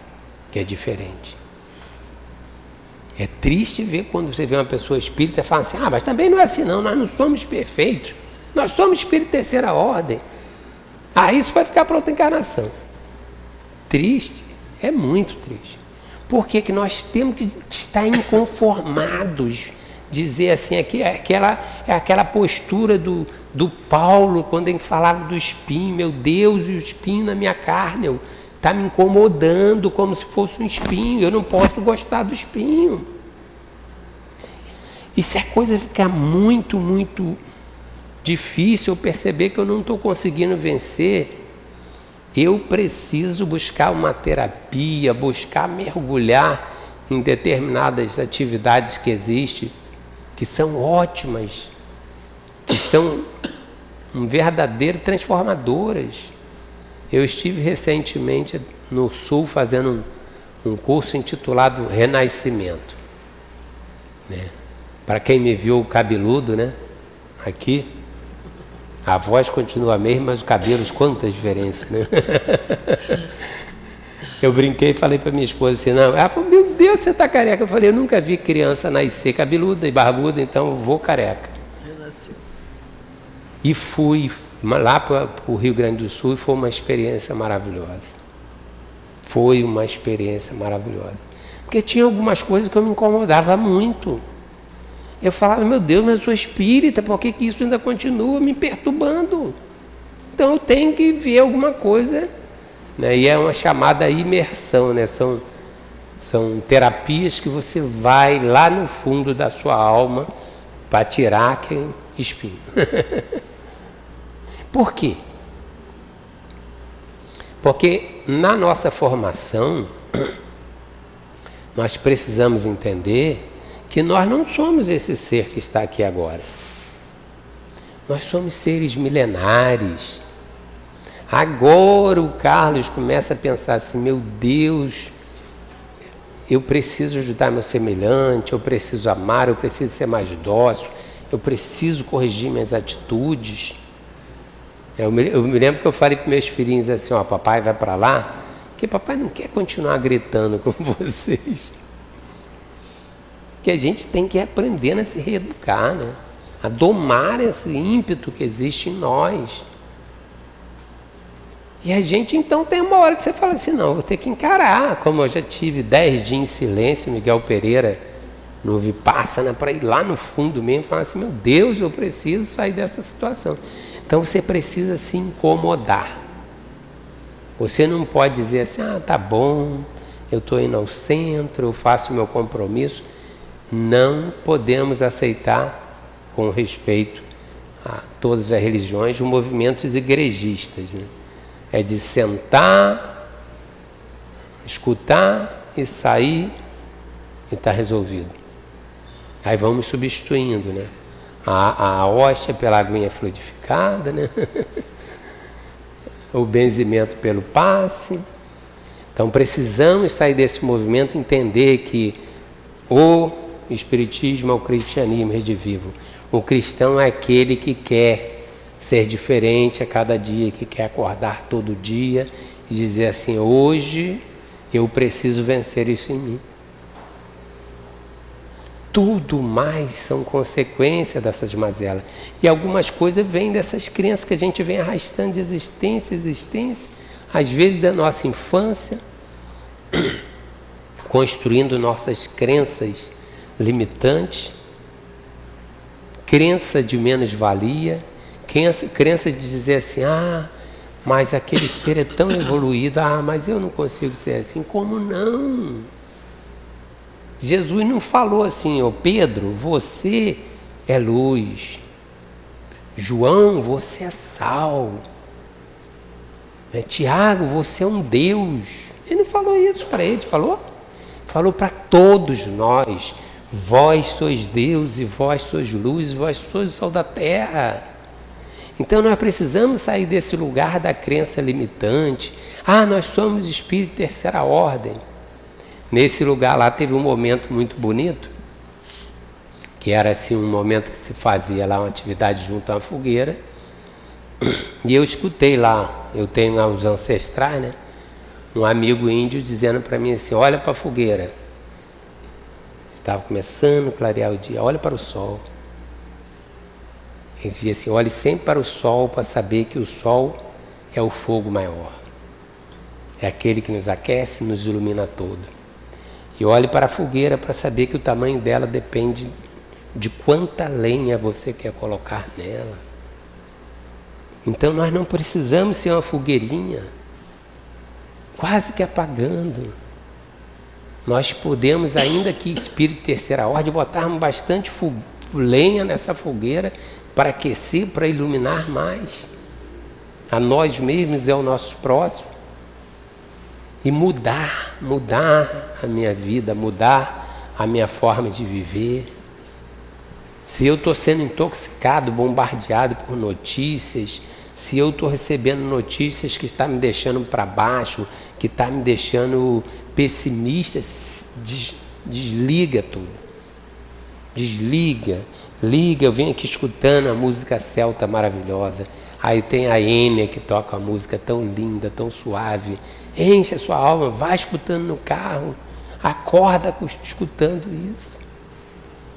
Speaker 4: Que é diferente. É triste ver quando você vê uma pessoa espírita e fala assim: ah, mas também não é assim não, nós não somos perfeitos. Nós somos espírito terceira ordem. Isso vai ficar para outra encarnação. Triste, é muito triste. Por que que nós temos que estar inconformados? Dizer assim, é aquela postura do Paulo, quando ele falava do espinho, meu Deus, o espinho na minha carne, está me incomodando como se fosse um espinho, eu não posso gostar do espinho. E se a coisa ficar muito, muito difícil, eu perceber que eu não estou conseguindo vencer, eu preciso buscar uma terapia, buscar mergulhar em determinadas atividades que existem, que são ótimas, que são verdadeiras transformadoras. Eu estive recentemente no Sul fazendo um curso intitulado Renascimento. Né? Para quem me viu cabeludo, né? Aqui, a voz continua a mesma, mas os cabelos, quanta diferença, né? Eu brinquei e falei para minha esposa assim, não, ela falou, meu Deus, você está careca. Eu falei, eu nunca vi criança nascer cabeluda e barbuda, então eu vou careca. E fui lá para o Rio Grande do Sul e foi uma experiência maravilhosa. Foi uma experiência maravilhosa. Porque tinha algumas coisas que eu me incomodava muito. Eu falava, meu Deus, mas eu sou espírita, por que isso ainda continua me perturbando? Então eu tenho que ver alguma coisa, né? E é uma chamada imersão, né? São terapias que você vai lá no fundo da sua alma para tirar aquele espinho. Por quê? Porque na nossa formação, nós precisamos entender que nós não somos esse ser que está aqui agora. Nós somos seres milenares. Agora o Carlos começa a pensar assim, meu Deus, eu preciso ajudar meu semelhante, eu preciso amar, eu preciso ser mais dócil, eu preciso corrigir minhas atitudes. Eu me lembro que eu falei para meus filhinhos assim, papai vai para lá, porque papai não quer continuar gritando com vocês. Que a gente tem que ir aprendendo a se reeducar, né? A domar esse ímpeto que existe em nós. E a gente então tem uma hora que você fala assim, não, vou ter que encarar, como eu já tive 10 dias em silêncio, Miguel Pereira, no Vipassana, para ir lá no fundo mesmo e falar assim, meu Deus, eu preciso sair dessa situação. Então você precisa se incomodar. Você não pode dizer assim, tá bom, eu estou indo ao centro, eu faço o meu compromisso. Não podemos aceitar, com respeito a todas as religiões, os movimentos igrejistas, né? É de sentar, escutar e sair e está resolvido. Aí vamos substituindo, né? A hóstia pela aguinha fluidificada, né? O benzimento pelo passe. Então precisamos sair desse movimento e entender que o Espiritismo é o cristianismo redivivo. O cristão é aquele que quer ser diferente a cada dia, que quer acordar todo dia e dizer assim, hoje eu preciso vencer isso em mim. Tudo mais são consequência dessas mazelas. E algumas coisas vêm dessas crenças que a gente vem arrastando de existência, às vezes da nossa infância, construindo nossas crenças limitantes, crença de menos-valia, crença de dizer assim, mas aquele ser é tão evoluído, mas eu não consigo ser assim. Como não? Jesus não falou assim, Pedro, você é luz, João, você é sal, Tiago, você é um Deus. Ele não falou isso para eles, falou? Falou para todos nós, vós sois Deus, e vós sois luz, e vós sois o sol da terra. Então nós precisamos sair desse lugar da crença limitante. Nós somos espírito terceira ordem. Nesse lugar lá teve um momento muito bonito, que era assim um momento que se fazia lá uma atividade junto a uma fogueira, e eu escutei lá, eu tenho lá os ancestrais, né? Um amigo índio dizendo para mim assim, olha para a fogueira, estava começando a clarear o dia, olha para o sol. A gente diz assim, olhe sempre para o sol para saber que o sol é o fogo maior. É aquele que nos aquece e nos ilumina todo. E olhe para a fogueira para saber que o tamanho dela depende de quanta lenha você quer colocar nela. Então nós não precisamos ser uma fogueirinha, quase que apagando. Nós podemos, ainda que espírito terceira ordem, botarmos bastante lenha nessa fogueira para aquecer, para iluminar mais a nós mesmos e ao nosso próximo. E mudar a minha vida, mudar a minha forma de viver. Se eu estou sendo intoxicado, bombardeado por notícias, se eu estou recebendo notícias que estão me deixando para baixo, que estão me deixando pessimista, desliga tudo. Desliga. Liga, eu venho aqui escutando a música celta maravilhosa. Aí tem a Ênia que toca uma música tão linda, tão suave. Enche a sua alma, vai escutando no carro. Acorda escutando isso.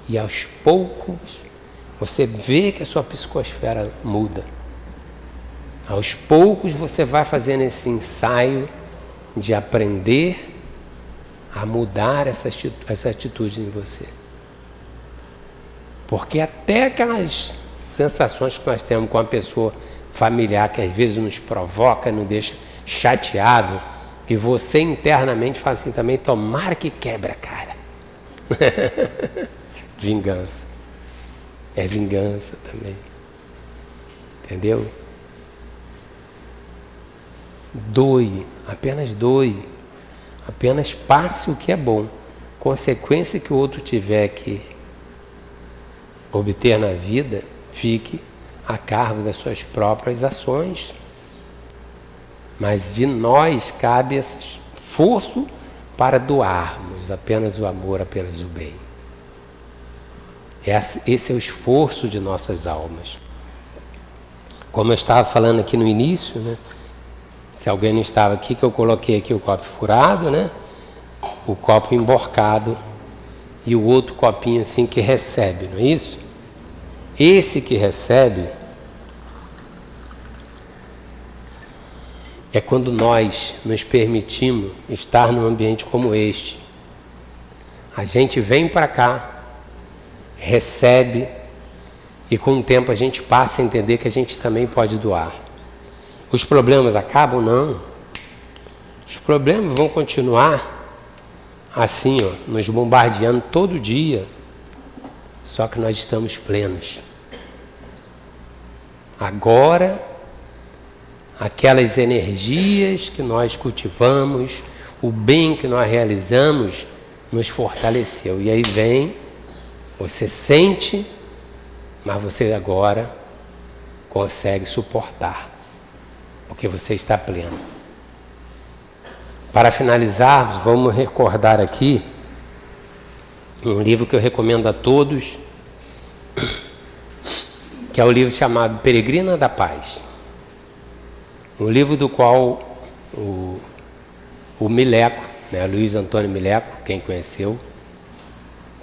Speaker 4: E aos poucos você vê que a sua psicosfera muda. Aos poucos você vai fazendo esse ensaio de aprender a mudar essa atitude em você. Porque até aquelas sensações que nós temos com uma pessoa familiar que às vezes nos provoca, nos deixa chateado, e você internamente fala assim também, tomara que quebra a cara. Vingança. É vingança também. Entendeu? Doe, apenas doe. Apenas passe o que é bom. Consequência que o outro tiver que obter na vida, fique a cargo das suas próprias ações. Mas de nós cabe esse esforço para doarmos apenas o amor, apenas o bem. Esse é o esforço de nossas almas. Como eu estava falando aqui no início, né? Se alguém não estava aqui, que eu coloquei aqui o copo furado, né? O copo emborcado e o outro copinho assim que recebe, não é isso? Esse que recebe é quando nós nos permitimos estar num ambiente como este. A gente vem para cá, recebe, e com o tempo a gente passa a entender que a gente também pode doar. Os problemas acabam? Não. Os problemas vão continuar assim, ó, nos bombardeando todo dia. Só que nós estamos plenos. Agora, aquelas energias que nós cultivamos, o bem que nós realizamos, nos fortaleceu. E aí vem, você sente, mas você agora consegue suportar, porque você está pleno. Para finalizarmos, vamos recordar aqui um livro que eu recomendo a todos, que é o livro chamado Peregrina da Paz. Um livro do qual o Mileco, né, Luiz Antônio Mileco, quem conheceu,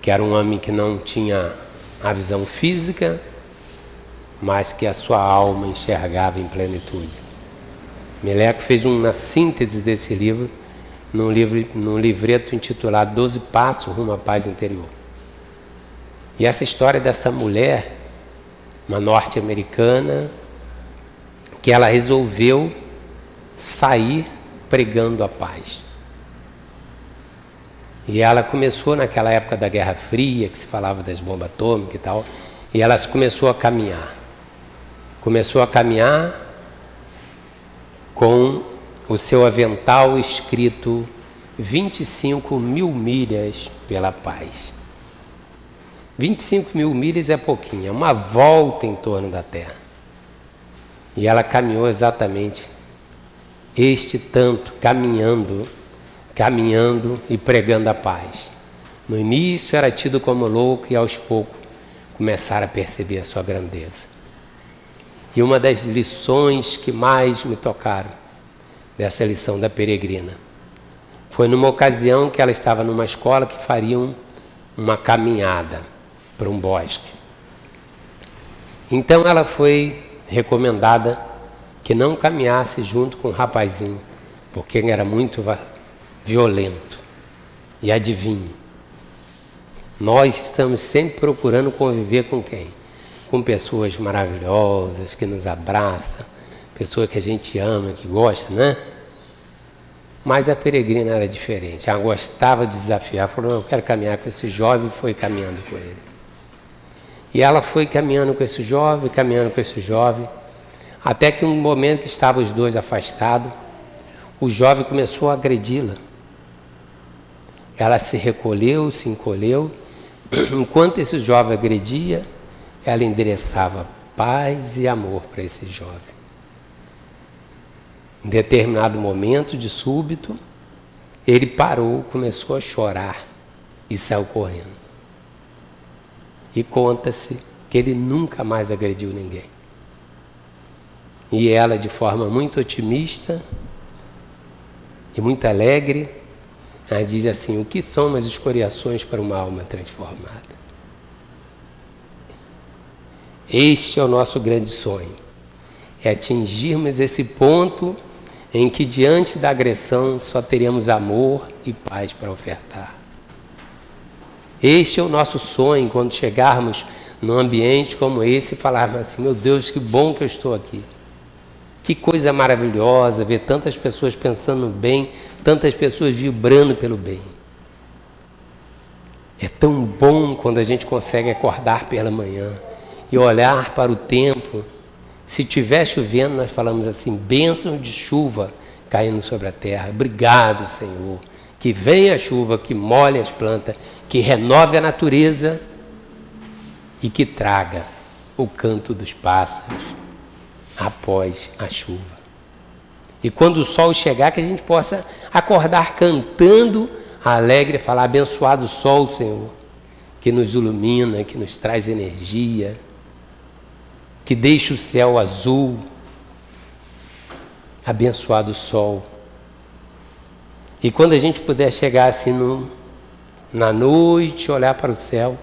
Speaker 4: que era um homem que não tinha a visão física, mas que a sua alma enxergava em plenitude. Mileco fez uma síntese desse livro num livreto intitulado 12 Passos Rumo à Paz Interior. E essa história dessa mulher, uma norte-americana, que ela resolveu sair pregando a paz. E ela começou naquela época da Guerra Fria, que se falava das bombas atômicas e tal, e ela começou a caminhar. Começou a caminhar com o seu avental escrito 25.000 milhas pela paz. 25.000 milhas é pouquinho, é uma volta em torno da Terra. E ela caminhou exatamente este tanto, caminhando e pregando a paz. No início era tido como louco e aos poucos começaram a perceber a sua grandeza. E uma das lições que mais me tocaram dessa lição da peregrina foi numa ocasião que ela estava numa escola que fariam uma caminhada para um bosque. Então ela foi recomendada que não caminhasse junto com o rapazinho, porque ele era muito violento. E adivinhe, nós estamos sempre procurando conviver com quem? Com pessoas maravilhosas, que nos abraçam, pessoas que a gente ama, que gosta, né? Mas a peregrina era diferente. Ela gostava de desafiar, falou, não, eu quero caminhar com esse jovem, e foi caminhando com ele. E ela foi caminhando com esse jovem, até que um momento que estavam os dois afastados, o jovem começou a agredi-la. Ela se recolheu, se encolheu. Enquanto esse jovem agredia, ela endereçava paz e amor para esse jovem. Em determinado momento, de súbito, ele parou, começou a chorar e saiu correndo. E conta-se que ele nunca mais agrediu ninguém. E ela, de forma muito otimista e muito alegre, ela diz assim, o que são as escoriações para uma alma transformada? Este é o nosso grande sonho, é atingirmos esse ponto em que diante da agressão só teremos amor e paz para ofertar. Este é o nosso sonho, quando chegarmos num ambiente como esse e falarmos assim, meu Deus, que bom que eu estou aqui. Que coisa maravilhosa ver tantas pessoas pensando no bem, tantas pessoas vibrando pelo bem. É tão bom quando a gente consegue acordar pela manhã e olhar para o tempo. Se estiver chovendo, nós falamos assim, bênção de chuva caindo sobre a terra. Obrigado, Senhor. Que venha a chuva, que molhe as plantas, que renove a natureza e que traga o canto dos pássaros após a chuva. E quando o sol chegar, que a gente possa acordar cantando alegre, falar abençoado sol, Senhor, que nos ilumina, que nos traz energia, que deixa o céu azul, abençoado sol. E quando a gente puder chegar assim na noite, olhar para o céu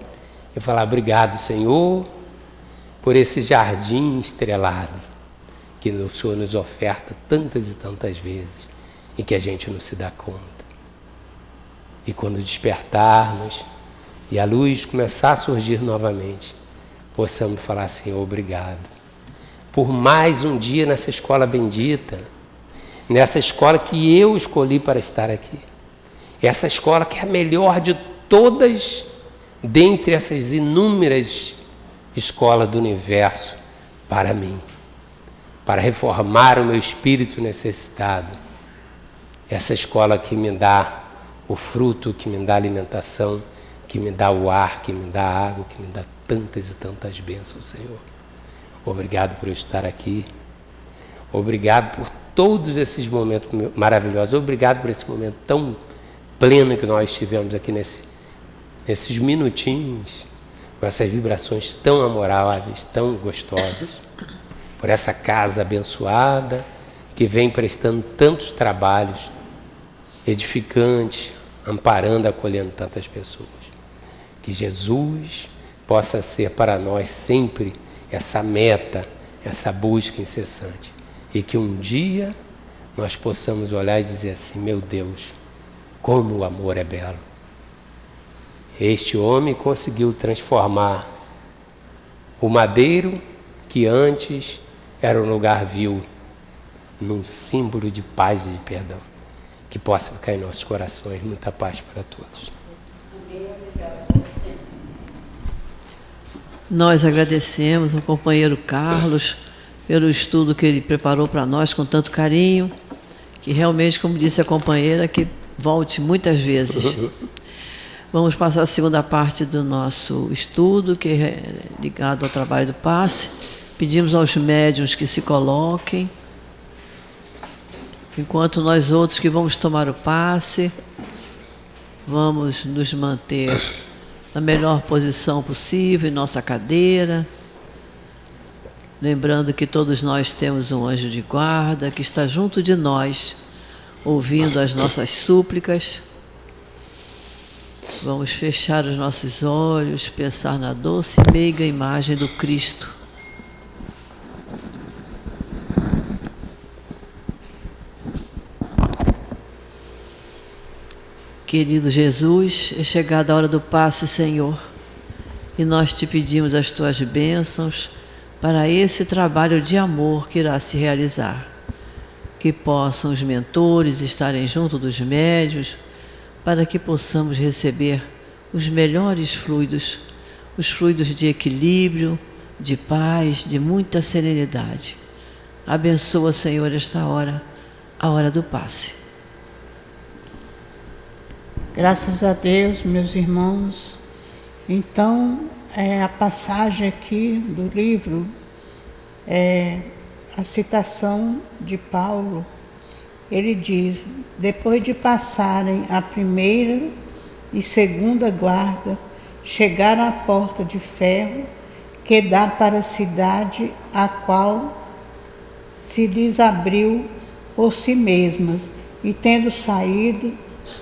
Speaker 4: e falar obrigado, Senhor, por esse jardim estrelado que o Senhor nos oferta tantas e tantas vezes e que a gente não se dá conta. E quando despertarmos e a luz começar a surgir novamente, possamos falar, Senhor, obrigado por mais um dia nessa escola bendita, nessa escola que eu escolhi para estar aqui. Essa escola que é a melhor de todas, dentre essas inúmeras escolas do universo, para mim, para reformar o meu espírito necessitado. Essa escola que me dá o fruto, que me dá alimentação, que me dá o ar, que me dá a água, que me dá tantas e tantas bênçãos, Senhor. Obrigado por eu estar aqui. Obrigado por todos esses momentos maravilhosos. Obrigado por esse momento tão pleno que nós tivemos aqui nesses minutinhos, com essas vibrações tão amoráveis, tão gostosas, por essa casa abençoada que vem prestando tantos trabalhos edificantes, amparando, acolhendo tantas pessoas. Que Jesus possa ser para nós sempre essa meta, essa busca incessante. E que um dia nós possamos olhar e dizer assim, meu Deus, como o amor é belo. Este homem conseguiu transformar o madeiro, que antes era um lugar vil, num símbolo de paz e de perdão. Que possa ficar em nossos corações. Muita paz para todos.
Speaker 3: Nós agradecemos ao companheiro Carlos pelo estudo que ele preparou para nós com tanto carinho, que realmente, como disse a companheira, que volte muitas vezes. Vamos passar a segunda parte do nosso estudo, que é ligado ao trabalho do passe. Pedimos aos médiuns que se coloquem, enquanto nós outros que vamos tomar o passe, vamos nos manter na melhor posição possível em nossa cadeira, lembrando que todos nós temos um anjo de guarda que está junto de nós, ouvindo as nossas súplicas. Vamos fechar os nossos olhos, pensar na doce e meiga imagem do Cristo, Querido Jesus, é chegada a hora do passe, Senhor, e nós te pedimos as tuas bênçãos para esse trabalho de amor que irá se realizar. Que possam os mentores estarem junto dos médios, para que possamos receber os melhores fluidos, os fluidos de equilíbrio, de paz, de muita serenidade. Abençoa, Senhor, esta hora, a hora do passe.
Speaker 5: Graças a Deus, meus irmãos. Então, a passagem aqui do livro é a citação de Paulo. Ele diz: depois de passarem a primeira e segunda guarda, chegaram à porta de ferro que dá para a cidade, a qual se lhes abriu por si mesmas, e tendo saído,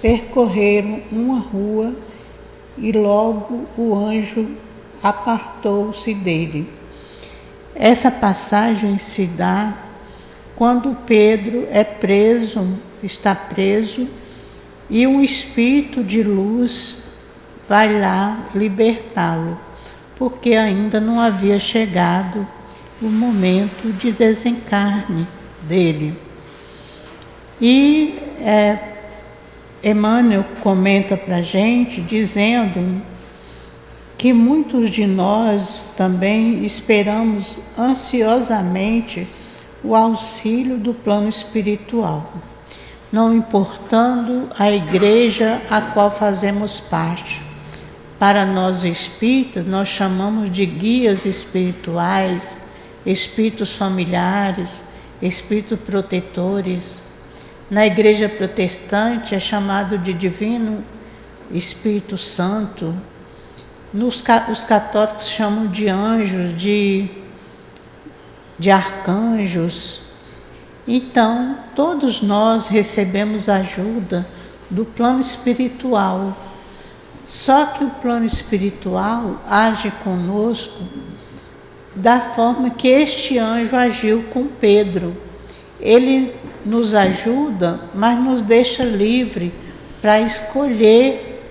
Speaker 5: percorreram uma rua, e logo o anjo apartou-se dele. Essa passagem se dá quando Pedro está preso, e um espírito de luz vai lá libertá-lo, porque ainda não havia chegado o momento de desencarne dele. E Emmanuel comenta para a gente, dizendo que muitos de nós também esperamos ansiosamente o auxílio do plano espiritual, não importando a igreja a qual fazemos parte. Para nós espíritas, nós chamamos de guias espirituais, espíritos familiares, espíritos protetores. Na igreja protestante é chamado de Divino Espírito Santo. Os católicos chamam de anjos, de arcanjos. Então, todos nós recebemos ajuda do plano espiritual. Só que o plano espiritual age conosco da forma que este anjo agiu com Pedro. Ele nos ajuda, mas nos deixa livre para escolher,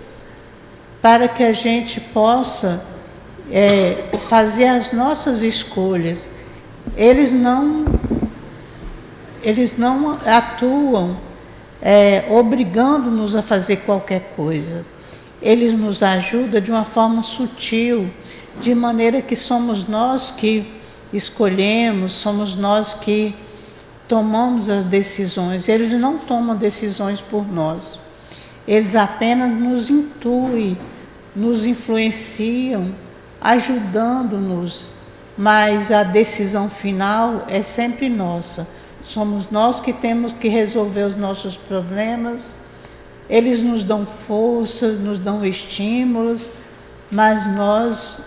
Speaker 5: para que a gente possa fazer as nossas escolhas. Eles não atuam obrigando-nos a fazer qualquer coisa. Eles nos ajudam de uma forma sutil, de maneira que somos nós que escolhemos, somos nós que tomamos as decisões. Eles não tomam decisões por nós. Eles apenas nos intuem, nos influenciam, ajudando-nos, mas a decisão final é sempre nossa. Somos nós que temos que resolver os nossos problemas. Eles nos dão força, nos dão estímulos, mas nós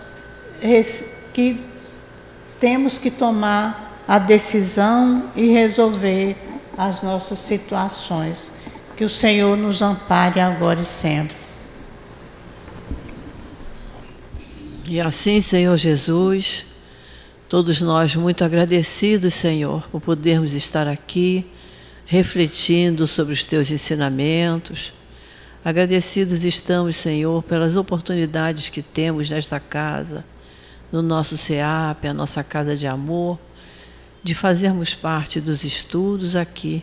Speaker 5: que temos que tomar a decisão e resolver as nossas situações. Que o Senhor nos ampare agora e sempre.
Speaker 3: E assim, Senhor Jesus, todos nós muito agradecidos, Senhor, por podermos estar aqui, refletindo sobre os Teus ensinamentos. Agradecidos estamos, Senhor, pelas oportunidades que temos nesta casa, no nosso SEAP, a nossa casa de amor, de fazermos parte dos estudos aqui,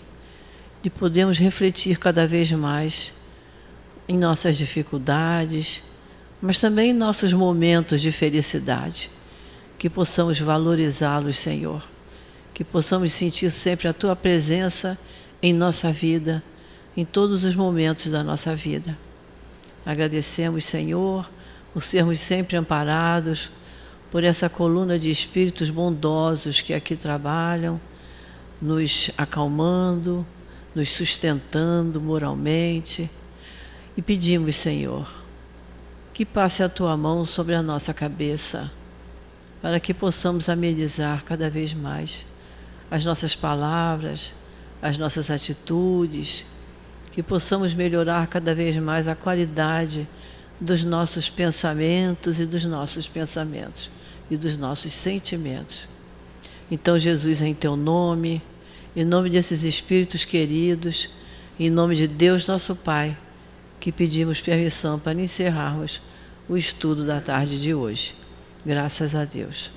Speaker 3: de podermos refletir cada vez mais em nossas dificuldades, mas também em nossos momentos de felicidade, que possamos valorizá-los, Senhor, que possamos sentir sempre a Tua presença em nossa vida, em todos os momentos da nossa vida. Agradecemos, Senhor, por sermos sempre amparados por essa coluna de espíritos bondosos que aqui trabalham, nos acalmando, nos sustentando moralmente. E pedimos, Senhor, que passe a Tua mão sobre a nossa cabeça, para que possamos amenizar cada vez mais as nossas palavras, as nossas atitudes, que possamos melhorar cada vez mais a qualidade dos nossos pensamentos e dos nossos sentimentos. Então, Jesus, em Teu nome, em nome desses espíritos queridos, em nome de Deus nosso Pai, que pedimos permissão para encerrarmos o estudo da tarde de hoje. Graças a Deus.